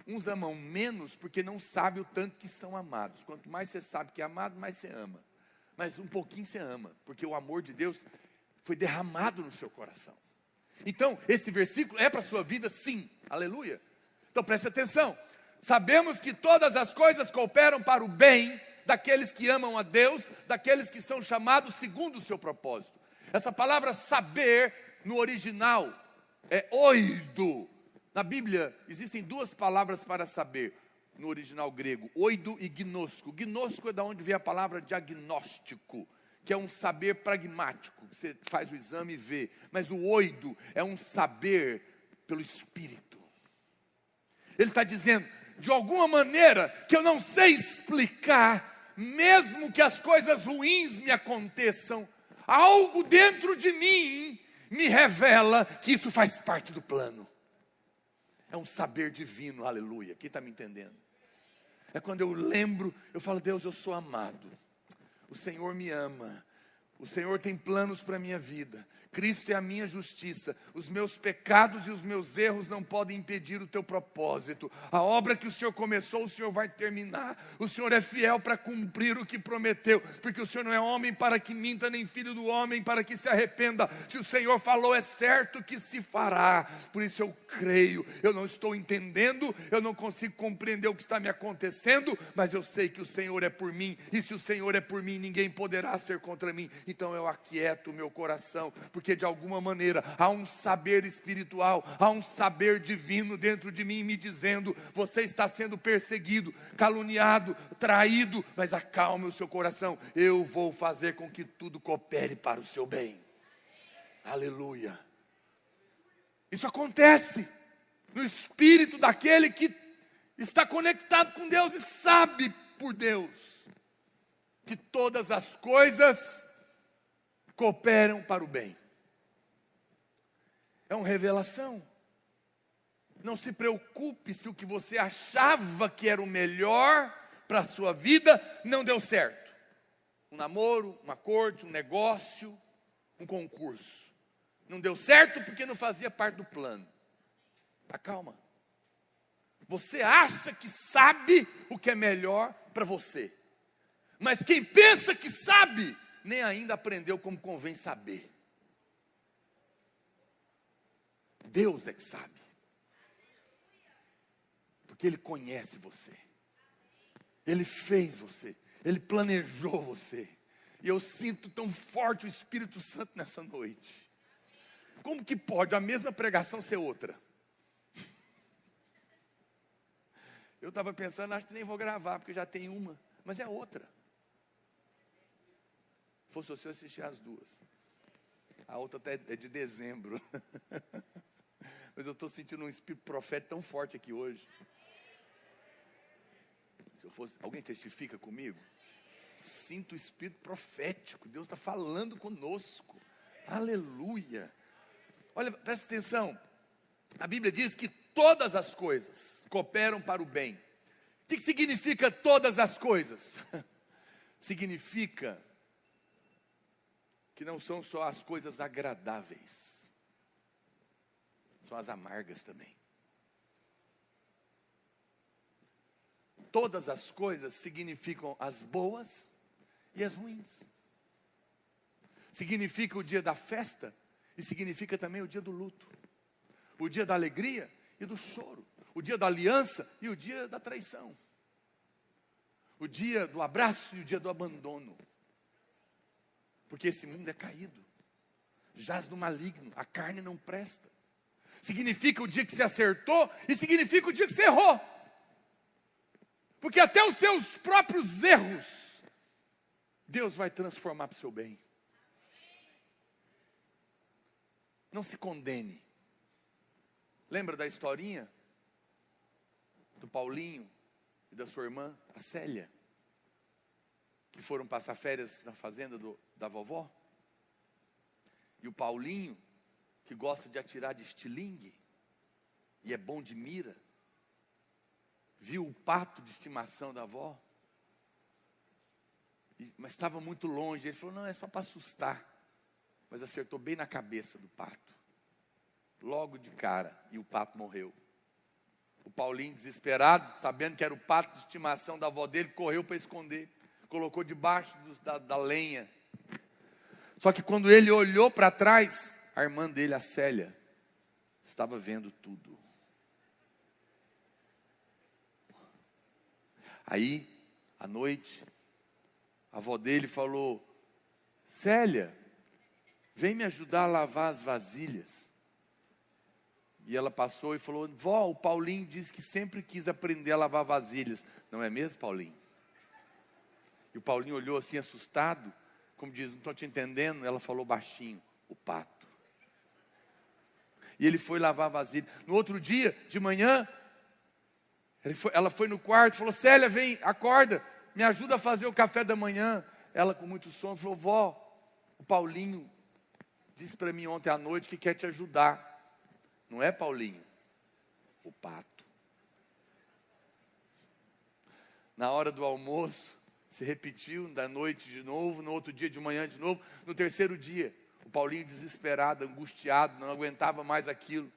Uns amam menos porque não sabem o tanto que são amados. Quanto mais você sabe que é amado, mais você ama. Mas um pouquinho você ama, porque o amor de Deus foi derramado no seu coração. Então, esse versículo é para a sua vida, sim. Aleluia. Então, preste atenção. Sabemos que todas as coisas cooperam para o bem daqueles que amam a Deus, daqueles que são chamados segundo o seu propósito. Essa palavra saber, no original, é oido. Na Bíblia, existem duas palavras para saber, no original grego, oido e gnosco. Gnosco é da onde vem a palavra diagnóstico, que é um saber pragmático, você faz o exame e vê. Mas o oido é um saber pelo Espírito. Ele está dizendo, de alguma maneira, que eu não sei explicar, mesmo que as coisas ruins me aconteçam, algo dentro de mim me revela que isso faz parte do plano. É um saber divino, aleluia. Quem está me entendendo? É quando eu lembro, eu falo, Deus, eu sou amado. O Senhor me ama. O Senhor tem planos para a minha vida. Cristo é a minha justiça. Os meus pecados e os meus erros não podem impedir o teu propósito. A obra que o Senhor começou, o Senhor vai terminar. O Senhor é fiel para cumprir o que prometeu. Porque o Senhor não é homem para que minta, nem filho do homem para que se arrependa. Se o Senhor falou, é certo que se fará. Por isso eu creio. Eu não estou entendendo, eu não consigo compreender o que está me acontecendo, mas eu sei que o Senhor é por mim. E se o Senhor é por mim, ninguém poderá ser contra mim. Então eu aquieto o meu coração, porque de alguma maneira há um saber espiritual, há um saber divino dentro de mim me dizendo, você está sendo perseguido, caluniado, traído, mas acalme o seu coração, eu vou fazer com que tudo coopere para o seu bem. Aleluia. Isso acontece no espírito daquele que está conectado com Deus e sabe por Deus que todas as coisas cooperam para o bem. É uma revelação. Não se preocupe se o que você achava que era o melhor para a sua vida não deu certo. Um namoro, uma corte, um negócio, um concurso. Não deu certo porque não fazia parte do plano. Acalma. Você acha que sabe o que é melhor para você. Mas quem pensa que sabe, nem ainda aprendeu como convém saber. Deus é que sabe. Porque Ele conhece você. Ele fez você. Ele planejou você. E eu sinto tão forte o Espírito Santo nessa noite. Como que pode a mesma pregação ser outra? Eu estava pensando, acho que nem vou gravar, porque já tem uma. Mas é outra. Se fosse você, eu assistir as duas. A outra até é de dezembro. Mas eu estou sentindo um espírito profético tão forte aqui hoje. Se eu fosse, alguém testifica comigo? Sinto o espírito profético. Deus está falando conosco. Aleluia. Olha, presta atenção. A Bíblia diz que todas as coisas cooperam para o bem. O que significa todas as coisas? Significa que não são só as coisas agradáveis, são as amargas também. Todas as coisas significam as boas e as ruins. Significa o dia da festa e significa também o dia do luto. O dia da alegria e do choro. O dia da aliança e o dia da traição. O dia do abraço e o dia do abandono. Porque esse mundo é caído. Jaz no maligno. A carne não presta. Significa o dia que você acertou e significa o dia que você errou. Porque até os seus próprios erros, Deus vai transformar para o seu bem. Não se condene. Lembra da historinha do Paulinho e da sua irmã, a Célia, que foram passar férias na fazenda da vovó. E o Paulinho, que gosta de atirar de estilingue, e é bom de mira, viu o pato de estimação da avó, mas estava muito longe. Ele falou, não, é só para assustar. Mas acertou bem na cabeça do pato, logo de cara, e o pato morreu. O Paulinho, desesperado, sabendo que era o pato de estimação da avó dele, correu para esconder, colocou debaixo da lenha. Só que quando ele olhou para trás, a irmã dele, a Célia, estava vendo tudo. Aí, à noite, a avó dele falou, Célia, vem me ajudar a lavar as vasilhas. E ela passou e falou, vó, o Paulinho disse que sempre quis aprender a lavar vasilhas. Não é mesmo, Paulinho? E o Paulinho olhou assim assustado, como diz, não estou te entendendo. Ela falou baixinho, o pato. E ele foi lavar a vasilha. No outro dia, de manhã, ela foi no quarto e falou, Célia, vem, acorda, me ajuda a fazer o café da manhã. Ela com muito sono falou, vó, o Paulinho disse para mim ontem à noite que quer te ajudar. Não é, Paulinho? O pato. Na hora do almoço, se repetiu, da noite de novo, no outro dia de manhã de novo. No terceiro dia, o Paulinho desesperado, angustiado, não aguentava mais aquilo.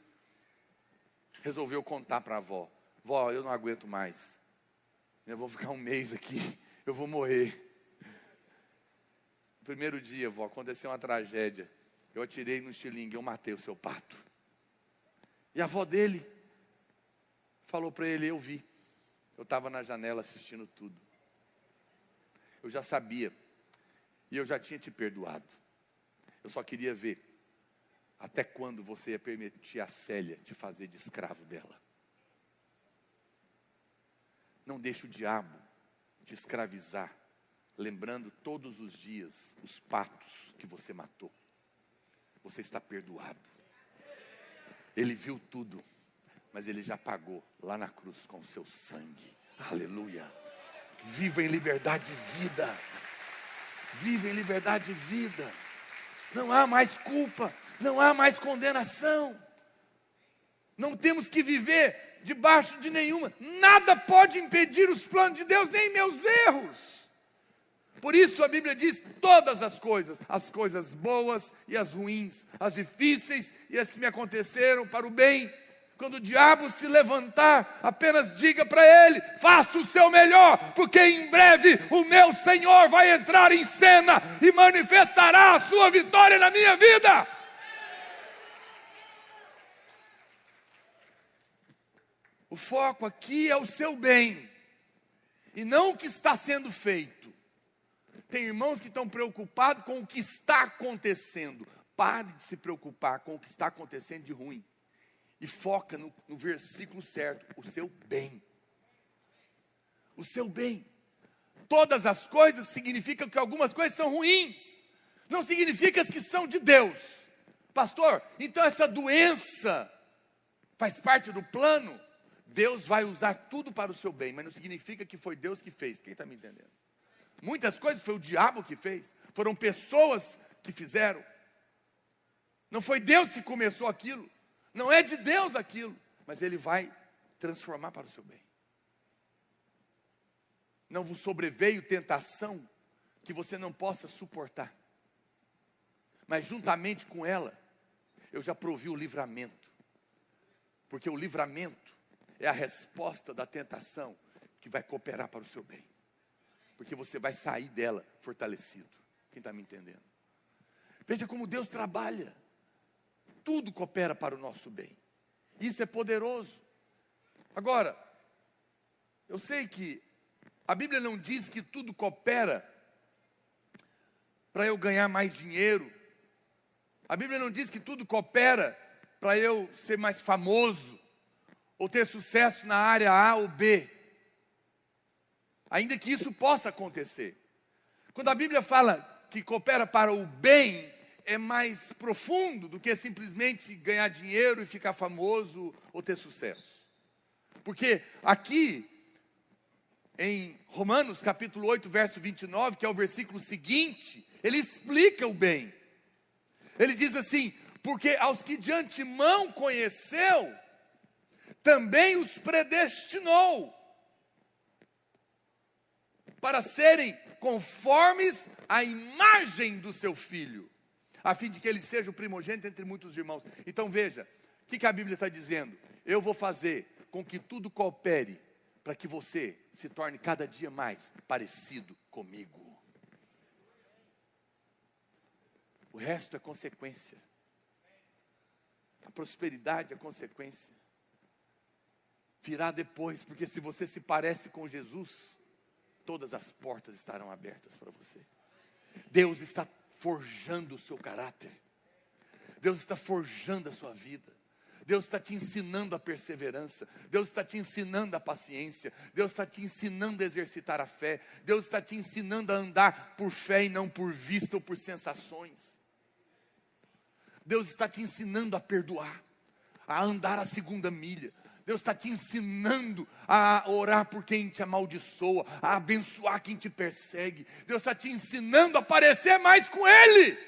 Resolveu contar para a avó. Vó, eu não aguento mais. Eu vou ficar um mês aqui, eu vou morrer. No primeiro dia, vó, aconteceu uma tragédia. Eu atirei no estilingue, eu matei o seu pato. E a avó dele falou para ele, eu vi. Eu estava na janela assistindo tudo. Eu já sabia. E eu já tinha te perdoado. Eu só queria ver até quando você ia permitir a Célia te fazer de escravo dela. Não deixe o diabo te escravizar, lembrando todos os dias os patos que você matou. Você está perdoado. Ele viu tudo, mas ele já pagou lá na cruz com o seu sangue. Aleluia. Viva em liberdade de vida. Viva em liberdade de vida. Não há mais culpa, não há mais condenação. Não temos que viver debaixo de nenhuma. Nada pode impedir os planos de Deus, nem meus erros. Por isso a Bíblia diz todas as coisas boas e as ruins, as difíceis e as que me aconteceram para o bem. Quando o diabo se levantar, apenas diga para ele, faça o seu melhor, porque em breve o meu Senhor vai entrar em cena e manifestará a sua vitória na minha vida. O foco aqui é o seu bem, e não o que está sendo feito. Tem irmãos que estão preocupados com o que está acontecendo. Pare de se preocupar com o que está acontecendo de ruim. E foca no versículo certo, o seu bem. O seu bem. Todas as coisas significam que algumas coisas são ruins. Não significa que são de Deus. Pastor, então essa doença faz parte do plano? Deus vai usar tudo para o seu bem, mas não significa que foi Deus que fez. Quem está me entendendo? Muitas coisas foi o diabo que fez. Foram pessoas que fizeram. Não foi Deus que começou aquilo. Não é de Deus aquilo. Mas Ele vai transformar para o seu bem. Não vos sobreveio tentação que você não possa suportar. Mas juntamente com ela, eu já provi o livramento. Porque o livramento é a resposta da tentação que vai cooperar para o seu bem. Porque você vai sair dela fortalecido. Quem está me entendendo? Veja como Deus trabalha. Tudo coopera para o nosso bem. Isso é poderoso. Agora, eu sei que a Bíblia não diz que tudo coopera para eu ganhar mais dinheiro. A Bíblia não diz que tudo coopera para eu ser mais famoso ou ter sucesso na área A ou B. Ainda que isso possa acontecer. Quando a Bíblia fala que coopera para o bem, é mais profundo do que simplesmente ganhar dinheiro e ficar famoso ou ter sucesso. Porque aqui, em Romanos capítulo 8, verso 29, que é o versículo seguinte, ele explica o bem. Ele diz assim: porque aos que de antemão conheceu, também os predestinou, para serem conformes à imagem do seu Filho, a fim de que ele seja o primogênito entre muitos irmãos. Então veja, o que a Bíblia está dizendo? Eu vou fazer com que tudo coopere para que você se torne cada dia mais parecido comigo. O resto é consequência. A prosperidade é consequência. Virá depois, porque se você se parece com Jesus, todas as portas estarão abertas para você. Deus está forjando o seu caráter. Deus está forjando a sua vida. Deus está te ensinando a perseverança. Deus está te ensinando a paciência. Deus está te ensinando a exercitar a fé. Deus está te ensinando a andar por fé e não por vista ou por sensações. Deus está te ensinando a perdoar, a andar a segunda milha. Deus está te ensinando a orar por quem te amaldiçoa, a abençoar quem te persegue. Deus está te ensinando a parecer mais com Ele.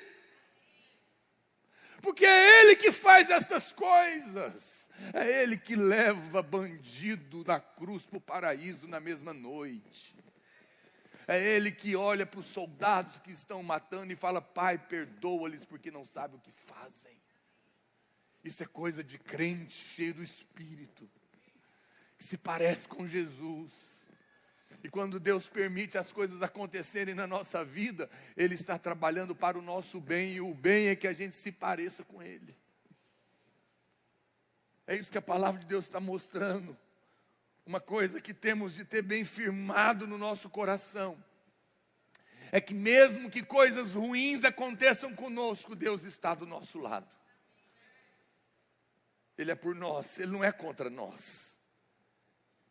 Porque é Ele que faz essas coisas. É Ele que leva bandido da cruz para o paraíso na mesma noite. É Ele que olha para os soldados que estão matando e fala: Pai, perdoa-lhes porque não sabem o que fazem. Isso é coisa de crente cheio do Espírito, que se parece com Jesus. E quando Deus permite as coisas acontecerem na nossa vida, Ele está trabalhando para o nosso bem, e o bem é que a gente se pareça com Ele. É isso que a palavra de Deus está mostrando. Uma coisa que temos de ter bem firmado no nosso coração, é que mesmo que coisas ruins aconteçam conosco, Deus está do nosso lado. Ele é por nós, Ele não é contra nós.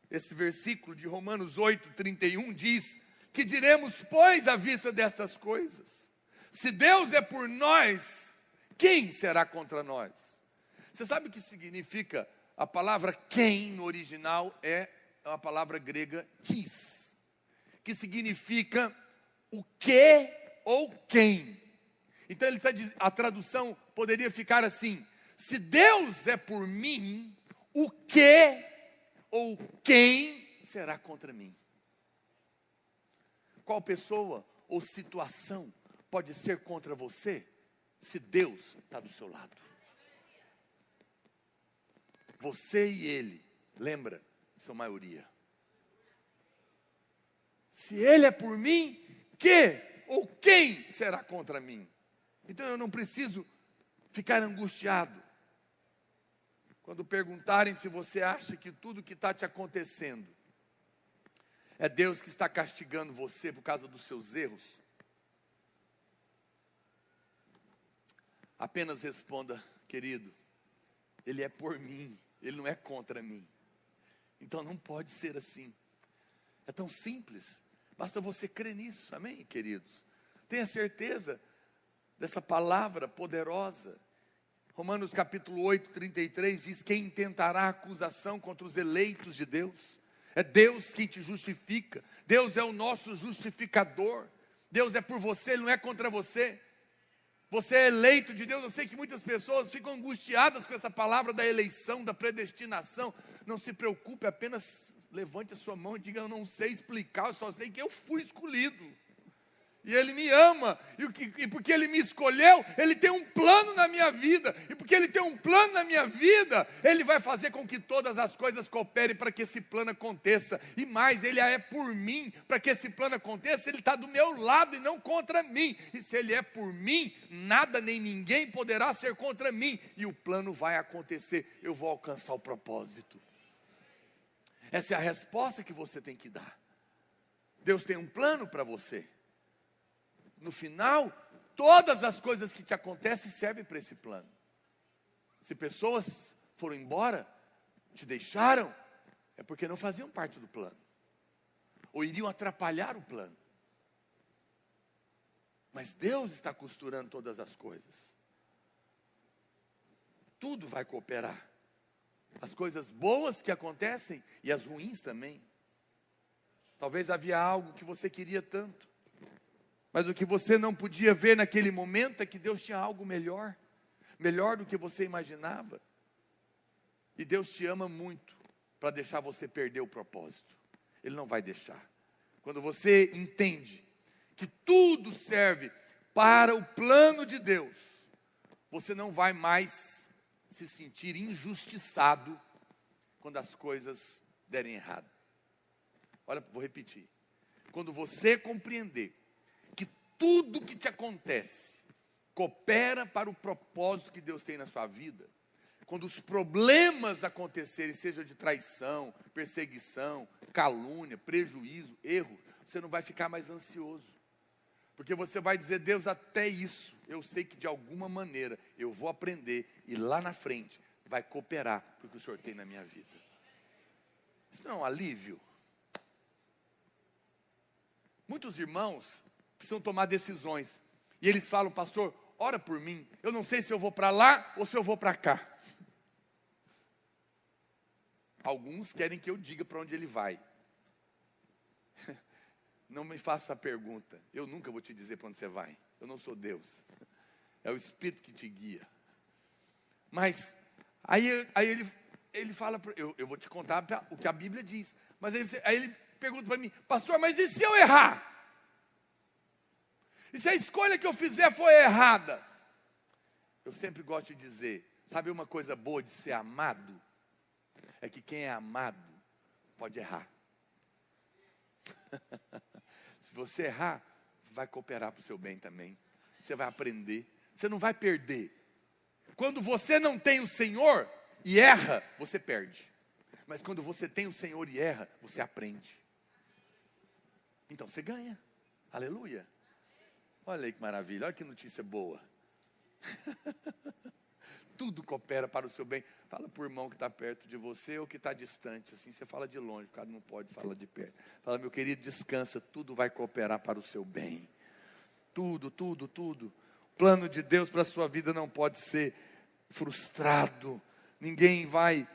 Esse versículo de Romanos 8, 31 diz: que diremos, pois, à vista destas coisas? Se Deus é por nós, quem será contra nós? Você sabe o que significa a palavra quem no original? É a palavra grega tis, que significa o que ou quem. Então ele está dizendo, a tradução poderia ficar assim: se Deus é por mim, o que ou quem será contra mim? Qual pessoa ou situação pode ser contra você, se Deus está do seu lado? Você e Ele, lembra, são maioria. Se Ele é por mim, que ou quem será contra mim? Então eu não preciso ficar angustiado quando perguntarem se você acha que tudo que está te acontecendo é Deus que está castigando você por causa dos seus erros. Apenas responda: querido, Ele é por mim, Ele não é contra mim. Então não pode ser assim. É tão simples, basta você crer nisso, amém, queridos? Tenha certeza dessa palavra poderosa. Romanos capítulo 8, 33 diz: quem intentará acusação contra os eleitos de Deus? É Deus quem te justifica. Deus é o nosso justificador. Deus é por você, Ele não é contra você. Você é eleito de Deus. Eu sei que muitas pessoas ficam angustiadas com essa palavra da eleição, da predestinação. Não se preocupe, apenas levante a sua mão e diga: eu não sei explicar, eu só sei que eu fui escolhido. E Ele me ama, e porque Ele me escolheu, Ele tem um plano na minha vida. E porque Ele tem um plano na minha vida, Ele vai fazer com que todas as coisas cooperem para que esse plano aconteça. E mais, Ele é por mim, para que esse plano aconteça, Ele está do meu lado e não contra mim. E se Ele é por mim, nada nem ninguém poderá ser contra mim. E o plano vai acontecer, eu vou alcançar o propósito. Essa é a resposta que você tem que dar. Deus tem um plano para você. No final, todas as coisas que te acontecem servem para esse plano. Se pessoas foram embora, te deixaram, é porque não faziam parte do plano, ou iriam atrapalhar o plano. Mas Deus está costurando todas as coisas. Tudo vai cooperar. As coisas boas que acontecem e as ruins também. Talvez havia algo que você queria tanto, mas o que você não podia ver naquele momento é que Deus tinha algo melhor, melhor do que você imaginava. E Deus te ama muito para deixar você perder o propósito. Ele não vai deixar. Quando você entende que tudo serve para o plano de Deus, você não vai mais se sentir injustiçado quando as coisas derem errado. Olha, vou repetir. Quando você compreender que tudo que te acontece coopera para o propósito que Deus tem na sua vida, quando os problemas acontecerem, seja de traição, perseguição, calúnia, prejuízo, erro, você não vai ficar mais ansioso. Porque você vai dizer: Deus, até isso, eu sei que de alguma maneira eu vou aprender e lá na frente vai cooperar para o que o Senhor tem na minha vida. Isso não é um alívio? Muitos irmãos precisam tomar decisões. E eles falam: pastor, ora por mim. Eu não sei se eu vou para lá ou se eu vou para cá. Alguns querem que eu diga para onde ele vai. Não me faça a pergunta. Eu nunca vou te dizer para onde você vai. Eu não sou Deus. É o Espírito que te guia. Mas, aí ele fala, eu vou te contar o que a Bíblia diz. Mas aí ele pergunta para mim: pastor, mas e se eu errar? E se a escolha que eu fizer for errada? Eu sempre gosto de dizer, sabe uma coisa boa de ser amado? É que quem é amado pode errar. Se você errar, vai cooperar para o seu bem também. Você vai aprender, você não vai perder. Quando você não tem o Senhor e erra, você perde. Mas quando você tem o Senhor e erra, você aprende. Então você ganha. Aleluia. Olha aí que maravilha, olha que notícia boa. Tudo coopera para o seu bem. Fala para o irmão que está perto de você ou que está distante. Assim você fala de longe, o cara não pode falar de perto. Fala: meu querido, descansa, tudo vai cooperar para o seu bem. Tudo, tudo, tudo. O plano de Deus para a sua vida não pode ser frustrado. Ninguém vai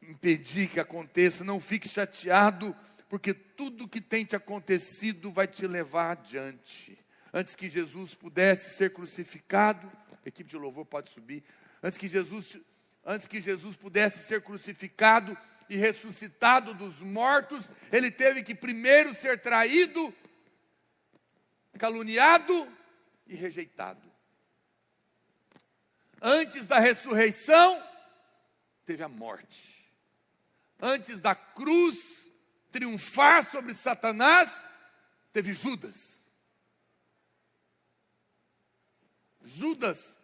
impedir que aconteça. Não fique chateado, porque tudo que tem te acontecido vai te levar adiante. Antes que Jesus pudesse ser crucificado, a equipe de louvor pode subir. Antes que Jesus pudesse ser crucificado e ressuscitado dos mortos, ele teve que primeiro ser traído, caluniado e rejeitado. Antes da ressurreição, teve a morte. Antes da cruz triunfar sobre Satanás, teve Judas. Judas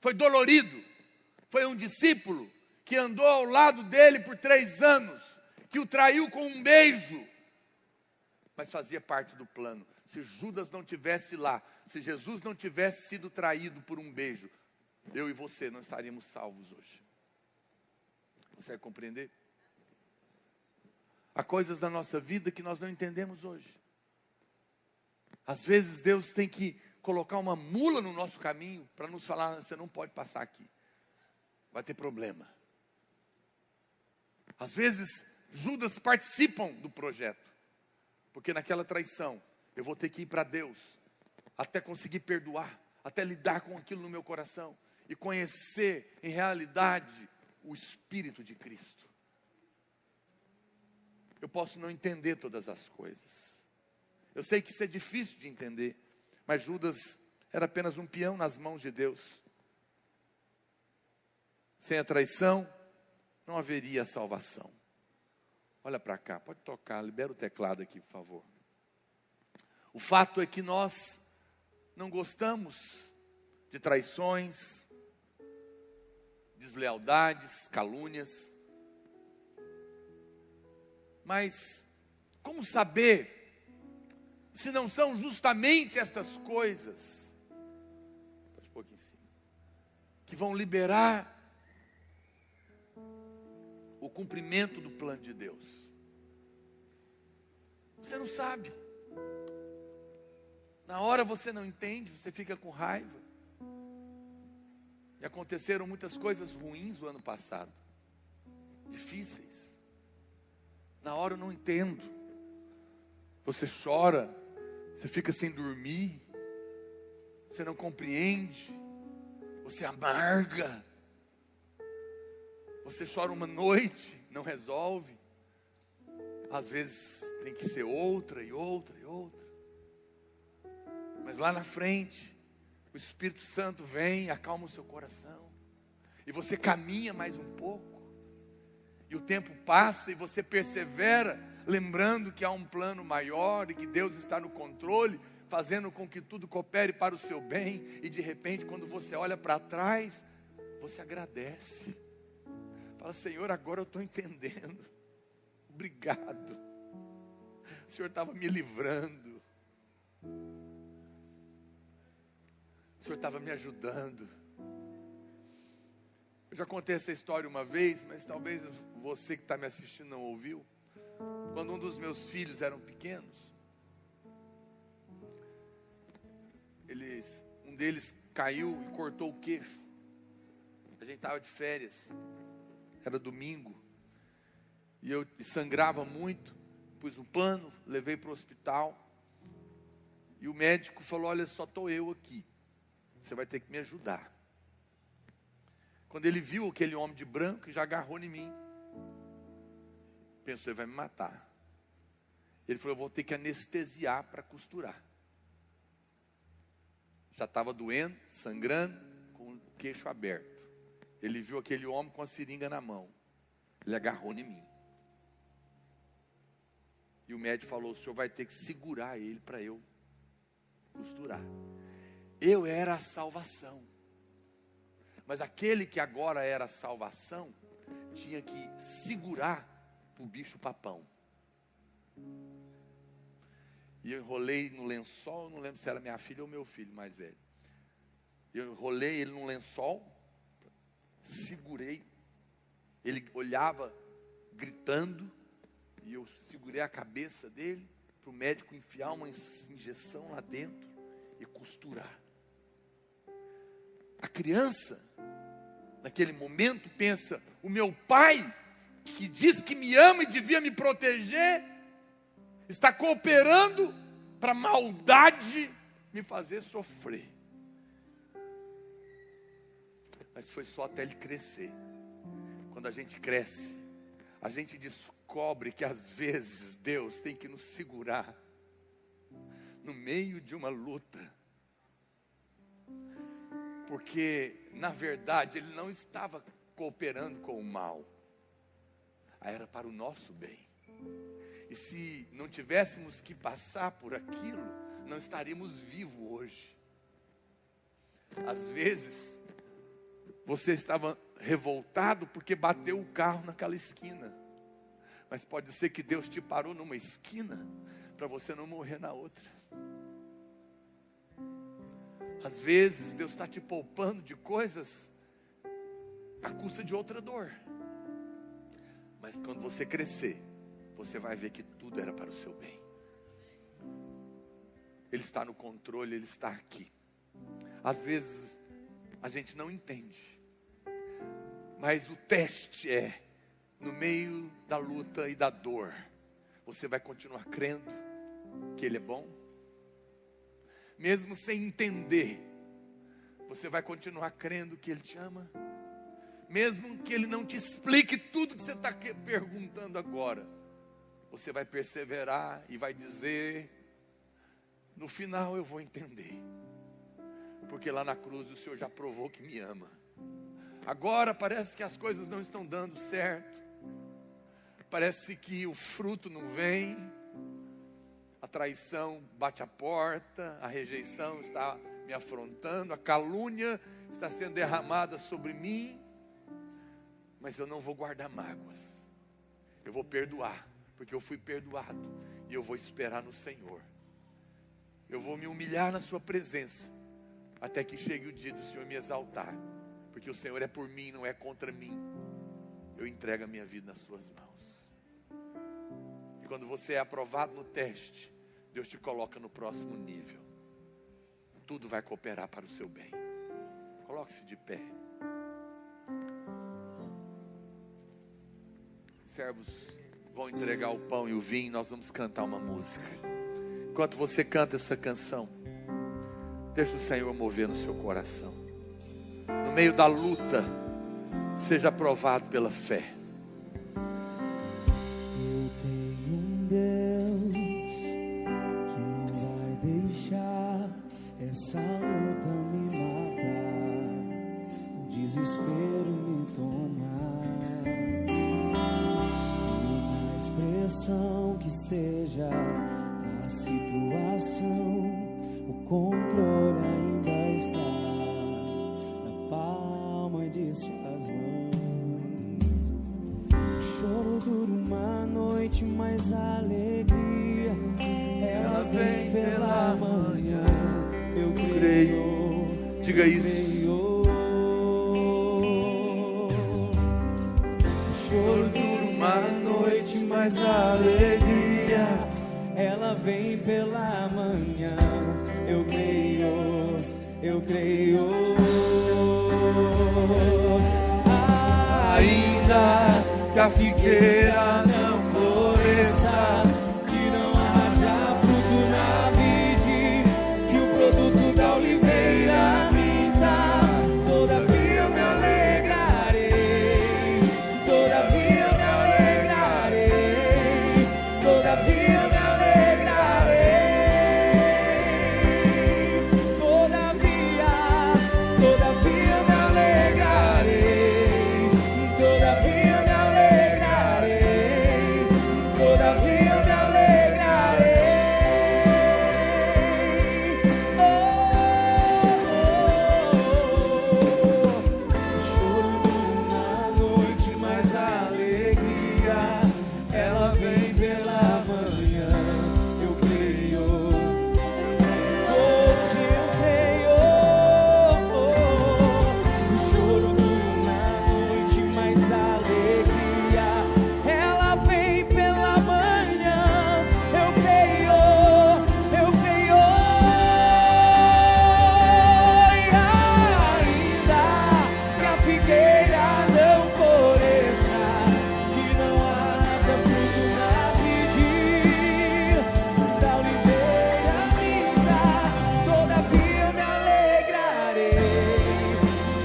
foi dolorido. Foi um discípulo que andou ao lado dele por 3 anos, que o traiu com um beijo, mas fazia parte do plano. Se Judas não tivesse lá, se Jesus não tivesse sido traído por um beijo, eu e você não estaríamos salvos hoje. Consegue compreender? Há coisas da nossa vida que nós não entendemos hoje. Às vezes Deus tem que colocar uma mula no nosso caminho para nos falar: você não pode passar aqui, vai ter problema. Às vezes Judas participam do projeto, porque naquela traição eu vou ter que ir para Deus, até conseguir perdoar, até lidar com aquilo no meu coração e conhecer em realidade o Espírito de Cristo. Eu posso não entender todas as coisas, eu sei que isso é difícil de entender, mas Judas era apenas um peão nas mãos de Deus. Sem a traição, não haveria salvação. Olha para cá, pode tocar, libera o teclado aqui, por favor. O fato é que nós não gostamos de traições, deslealdades, calúnias. Mas como saber se não são justamente estas coisas, pode pôr aqui em cima, que vão liberar o cumprimento do plano de Deus? Você não sabe. Na hora você não entende, você fica com raiva. E aconteceram muitas coisas ruins no ano passado, difíceis. Na hora eu não entendo. Você chora, você fica sem dormir, você não compreende, você amarga, você chora uma noite, não resolve. Às vezes tem que ser outra e outra e outra. Mas lá na frente, o Espírito Santo vem, acalma o seu coração. E você caminha mais um pouco. E o tempo passa e você persevera, lembrando que há um plano maior e que Deus está no controle, fazendo com que tudo coopere para o seu bem. E de repente, quando você olha para trás, você agradece. Fala: Senhor, agora eu estou entendendo. Obrigado. O Senhor estava me livrando. O Senhor estava me ajudando. Eu já contei essa história uma vez, mas talvez você que está me assistindo não ouviu. Quando um dos meus filhos eram pequenos, um deles caiu e cortou o queixo. A gente estava de férias, era domingo, e eu sangrava muito. Pus um pano, levei para o hospital, e o médico falou: olha, só estou eu aqui, você vai ter que me ajudar. Quando ele viu aquele homem de branco, já agarrou em mim. Pensou: ele vai me matar. Ele falou: eu vou ter que anestesiar para costurar. Já estava doendo, sangrando, com o queixo aberto. Ele viu aquele homem com a seringa na mão. Ele agarrou em mim. E o médico falou: o senhor vai ter que segurar ele para eu costurar. Eu era a salvação. Mas aquele que agora era a salvação, tinha que segurar para o bicho papão. E eu enrolei no lençol, não lembro se era minha filha ou meu filho mais velho. Eu enrolei ele no lençol, segurei. Ele olhava gritando, e eu segurei a cabeça dele para o médico enfiar uma injeção lá dentro e costurar. A criança, naquele momento, pensa: o meu pai, que diz que me ama e devia me proteger, está cooperando para a maldade me fazer sofrer. Mas foi só até ele crescer. Quando a gente cresce, a gente descobre que às vezes Deus tem que nos segurar no meio de uma luta. Porque, na verdade, Ele não estava cooperando com o mal. Era para o nosso bem. E se não tivéssemos que passar por aquilo, não estaríamos vivos hoje. Às vezes, você estava revoltado porque bateu o carro naquela esquina. Mas pode ser que Deus te parou numa esquina para você não morrer na outra. Às vezes, Deus está te poupando de coisas à custa de outra dor. Mas quando você crescer, você vai ver que tudo era para o seu bem. Ele está no controle, Ele está aqui. Às vezes, a gente não entende. Mas o teste é, no meio da luta e da dor, você vai continuar crendo que Ele é bom? Mesmo sem entender, você vai continuar crendo que Ele te ama? Mesmo que Ele não te explique tudo que você está perguntando agora, você vai perseverar e vai dizer: no final eu vou entender, porque lá na cruz o Senhor já provou que me ama. Agora parece que as coisas não estão dando certo, parece que o fruto não vem, a traição bate a porta, a rejeição está me afrontando, a calúnia está sendo derramada sobre mim, mas eu não vou guardar mágoas, eu vou perdoar, porque eu fui perdoado, e eu vou esperar no Senhor. Eu vou me humilhar na sua presença, até que chegue o dia do Senhor me exaltar, porque o Senhor é por mim, não é contra mim. Eu entrego a minha vida nas suas mãos. E quando você é aprovado no teste, Deus te coloca no próximo nível. Tudo vai cooperar para o seu bem. Coloque-se de pé. Os servos vão entregar o pão e o vinho, nós vamos cantar uma música. Enquanto você canta essa canção, deixa o Senhor mover no seu coração. No meio da luta, seja aprovado pela fé. Eu tenho um Deus que não vai deixar essa luta me matar, o desespero me tomar. Uma expressão que esteja a situação, o controle ainda está na palma de suas mãos. O choro dura uma noite, mas a alegria ela vem pela manhã. Eu creio, Diga isso. O choro dura uma noite, mas a alegria ela vem pela manhã. Eu creio, eu creio. Ainda que a figueira não floresça, que não haja fruto na vide, que o produto da oliveira minta, todavia eu me alegrarei, todavia eu me alegrarei, todavia eu me alegrarei, todavia eu me alegrarei, todavia eu me alegrarei, todavia eu me alegrarei. O choro dura uma noite, mas a alegria ela vem pela manhã. Eu creio, se eu creio. O choro dura uma noite, mas a alegria ela vem pela manhã. Eu creio, eu creio. E ainda que a figueira não floresça, que não haja fruto na vide, da oliveira minta, todavia eu me alegrarei,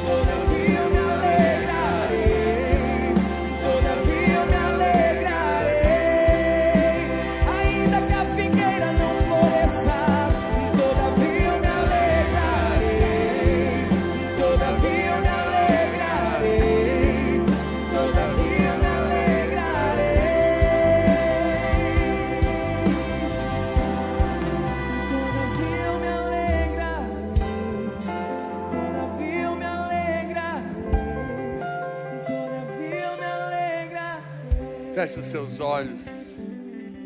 todavia eu me alegrarei, todavia eu me alegrarei. Ainda que a figueira não floresça, todavia eu me alegrarei, todavia eu me alegrarei, todavia eu me alegrarei, todavia eu me alegrarei, todavia eu me alegrarei. Feche os seus olhos.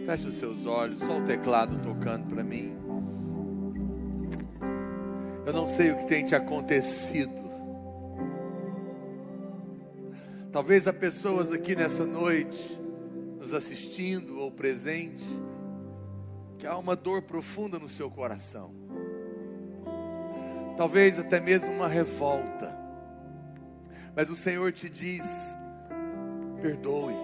Feche os seus olhos. Só o teclado tocando para mim. Eu não sei o que tem te acontecido. Talvez há pessoas aqui nessa noite, nos assistindo ou presente, que há uma dor profunda no seu coração. Talvez até mesmo uma revolta. Mas o Senhor te diz: perdoe.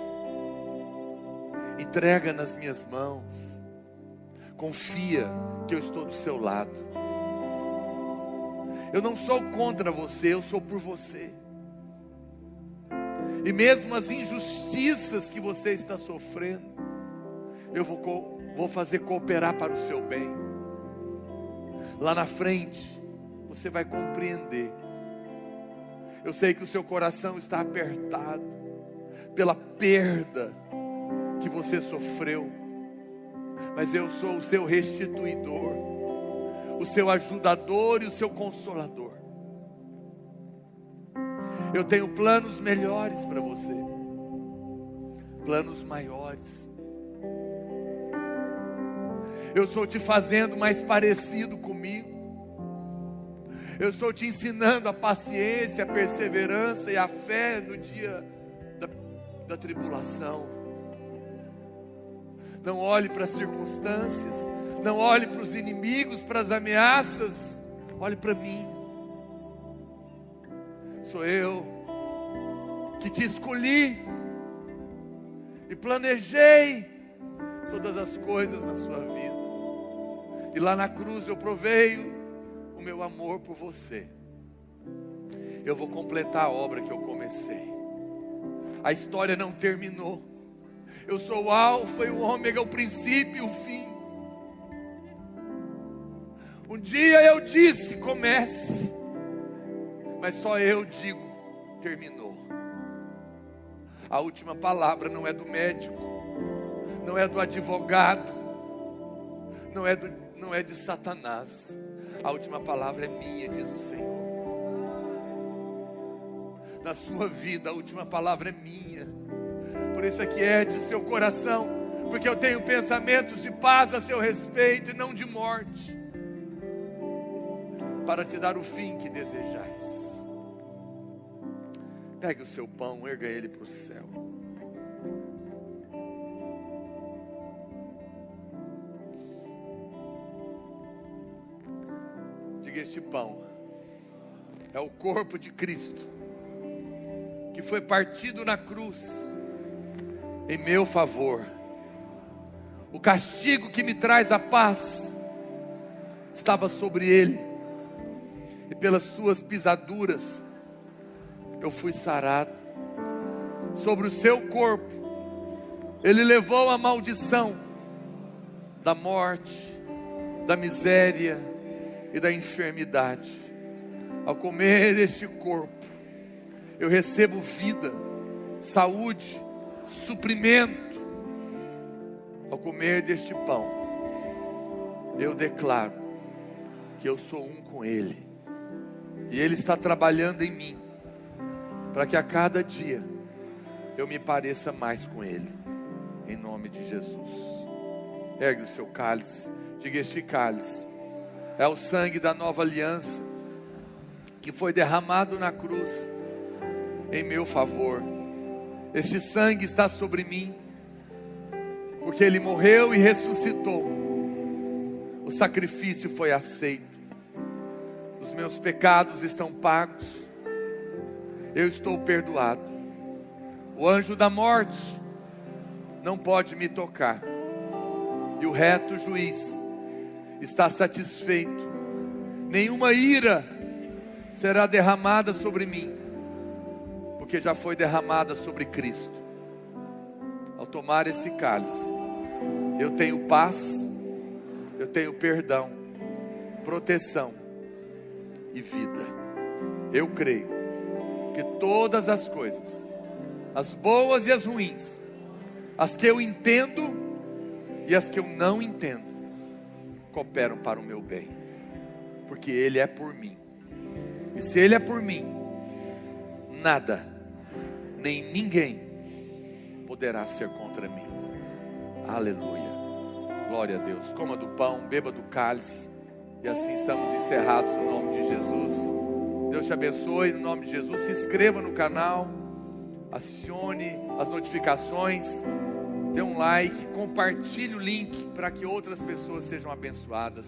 Entrega nas minhas mãos. Confia que eu estou do seu lado. Eu não sou contra você, eu sou por você. E mesmo as injustiças que você está sofrendo, eu vou fazer cooperar para o seu bem. Lá na frente, você vai compreender. Eu sei que o seu coração está apertado pela perda que você sofreu, mas eu sou o seu restituidor, o seu ajudador e o seu consolador. Eu tenho planos melhores para você, planos maiores. Eu estou te fazendo mais parecido comigo. Eu estou te ensinando a paciência, a perseverança e a fé no dia da tribulação. Não olhe para as circunstâncias, não olhe para os inimigos, para as ameaças. Olhe para mim. Sou eu que te escolhi e planejei todas as coisas na sua vida. E lá na cruz eu provei o meu amor por você. Eu vou completar a obra que eu comecei. A história não terminou. Eu sou o alfa e o ômega, o princípio e o fim. Um dia eu disse, comece. Mas só eu digo, terminou. A última palavra não é do médico, não é do advogado, não é de Satanás. A última palavra é minha, diz o Senhor. Na sua vida, a última palavra é minha. Por isso aquiete o seu coração, porque eu tenho pensamentos de paz a seu respeito e não de morte, para te dar o fim que desejais. Pegue o seu pão, erga ele para o céu. Diga: este pão é o corpo de Cristo, que foi partido na cruz, em meu favor. O castigo que me traz a paz estava sobre ele, e pelas suas pisaduras eu fui sarado. Sobre o seu corpo ele levou a maldição da morte, da miséria e da enfermidade. Ao comer este corpo, eu recebo vida, saúde, suprimento. Ao comer deste pão, eu declaro que eu sou um com Ele, e Ele está trabalhando em mim, para que a cada dia eu me pareça mais com Ele, em nome de Jesus. Ergue o seu cálice, diga: este cálice é o sangue da nova aliança, que foi derramado na cruz, em meu favor. Este sangue está sobre mim, porque Ele morreu e ressuscitou. O sacrifício foi aceito, os meus pecados estão pagos, eu estou perdoado. O anjo da morte não pode me tocar, e o reto juiz está satisfeito. Nenhuma ira será derramada sobre mim, porque já foi derramada sobre Cristo. Ao tomar esse cálice, eu tenho paz, eu tenho perdão, proteção e vida. Eu creio que todas as coisas, as boas e as ruins, as que eu entendo e as que eu não entendo, cooperam para o meu bem, porque Ele é por mim. E se Ele é por mim, nada, nem ninguém poderá ser contra mim. Aleluia, glória a Deus. Coma do pão, beba do cálice, e assim estamos encerrados no nome de Jesus. Deus te abençoe no nome de Jesus. Se inscreva no canal, acione as notificações, dê um like, compartilhe o link para que outras pessoas sejam abençoadas.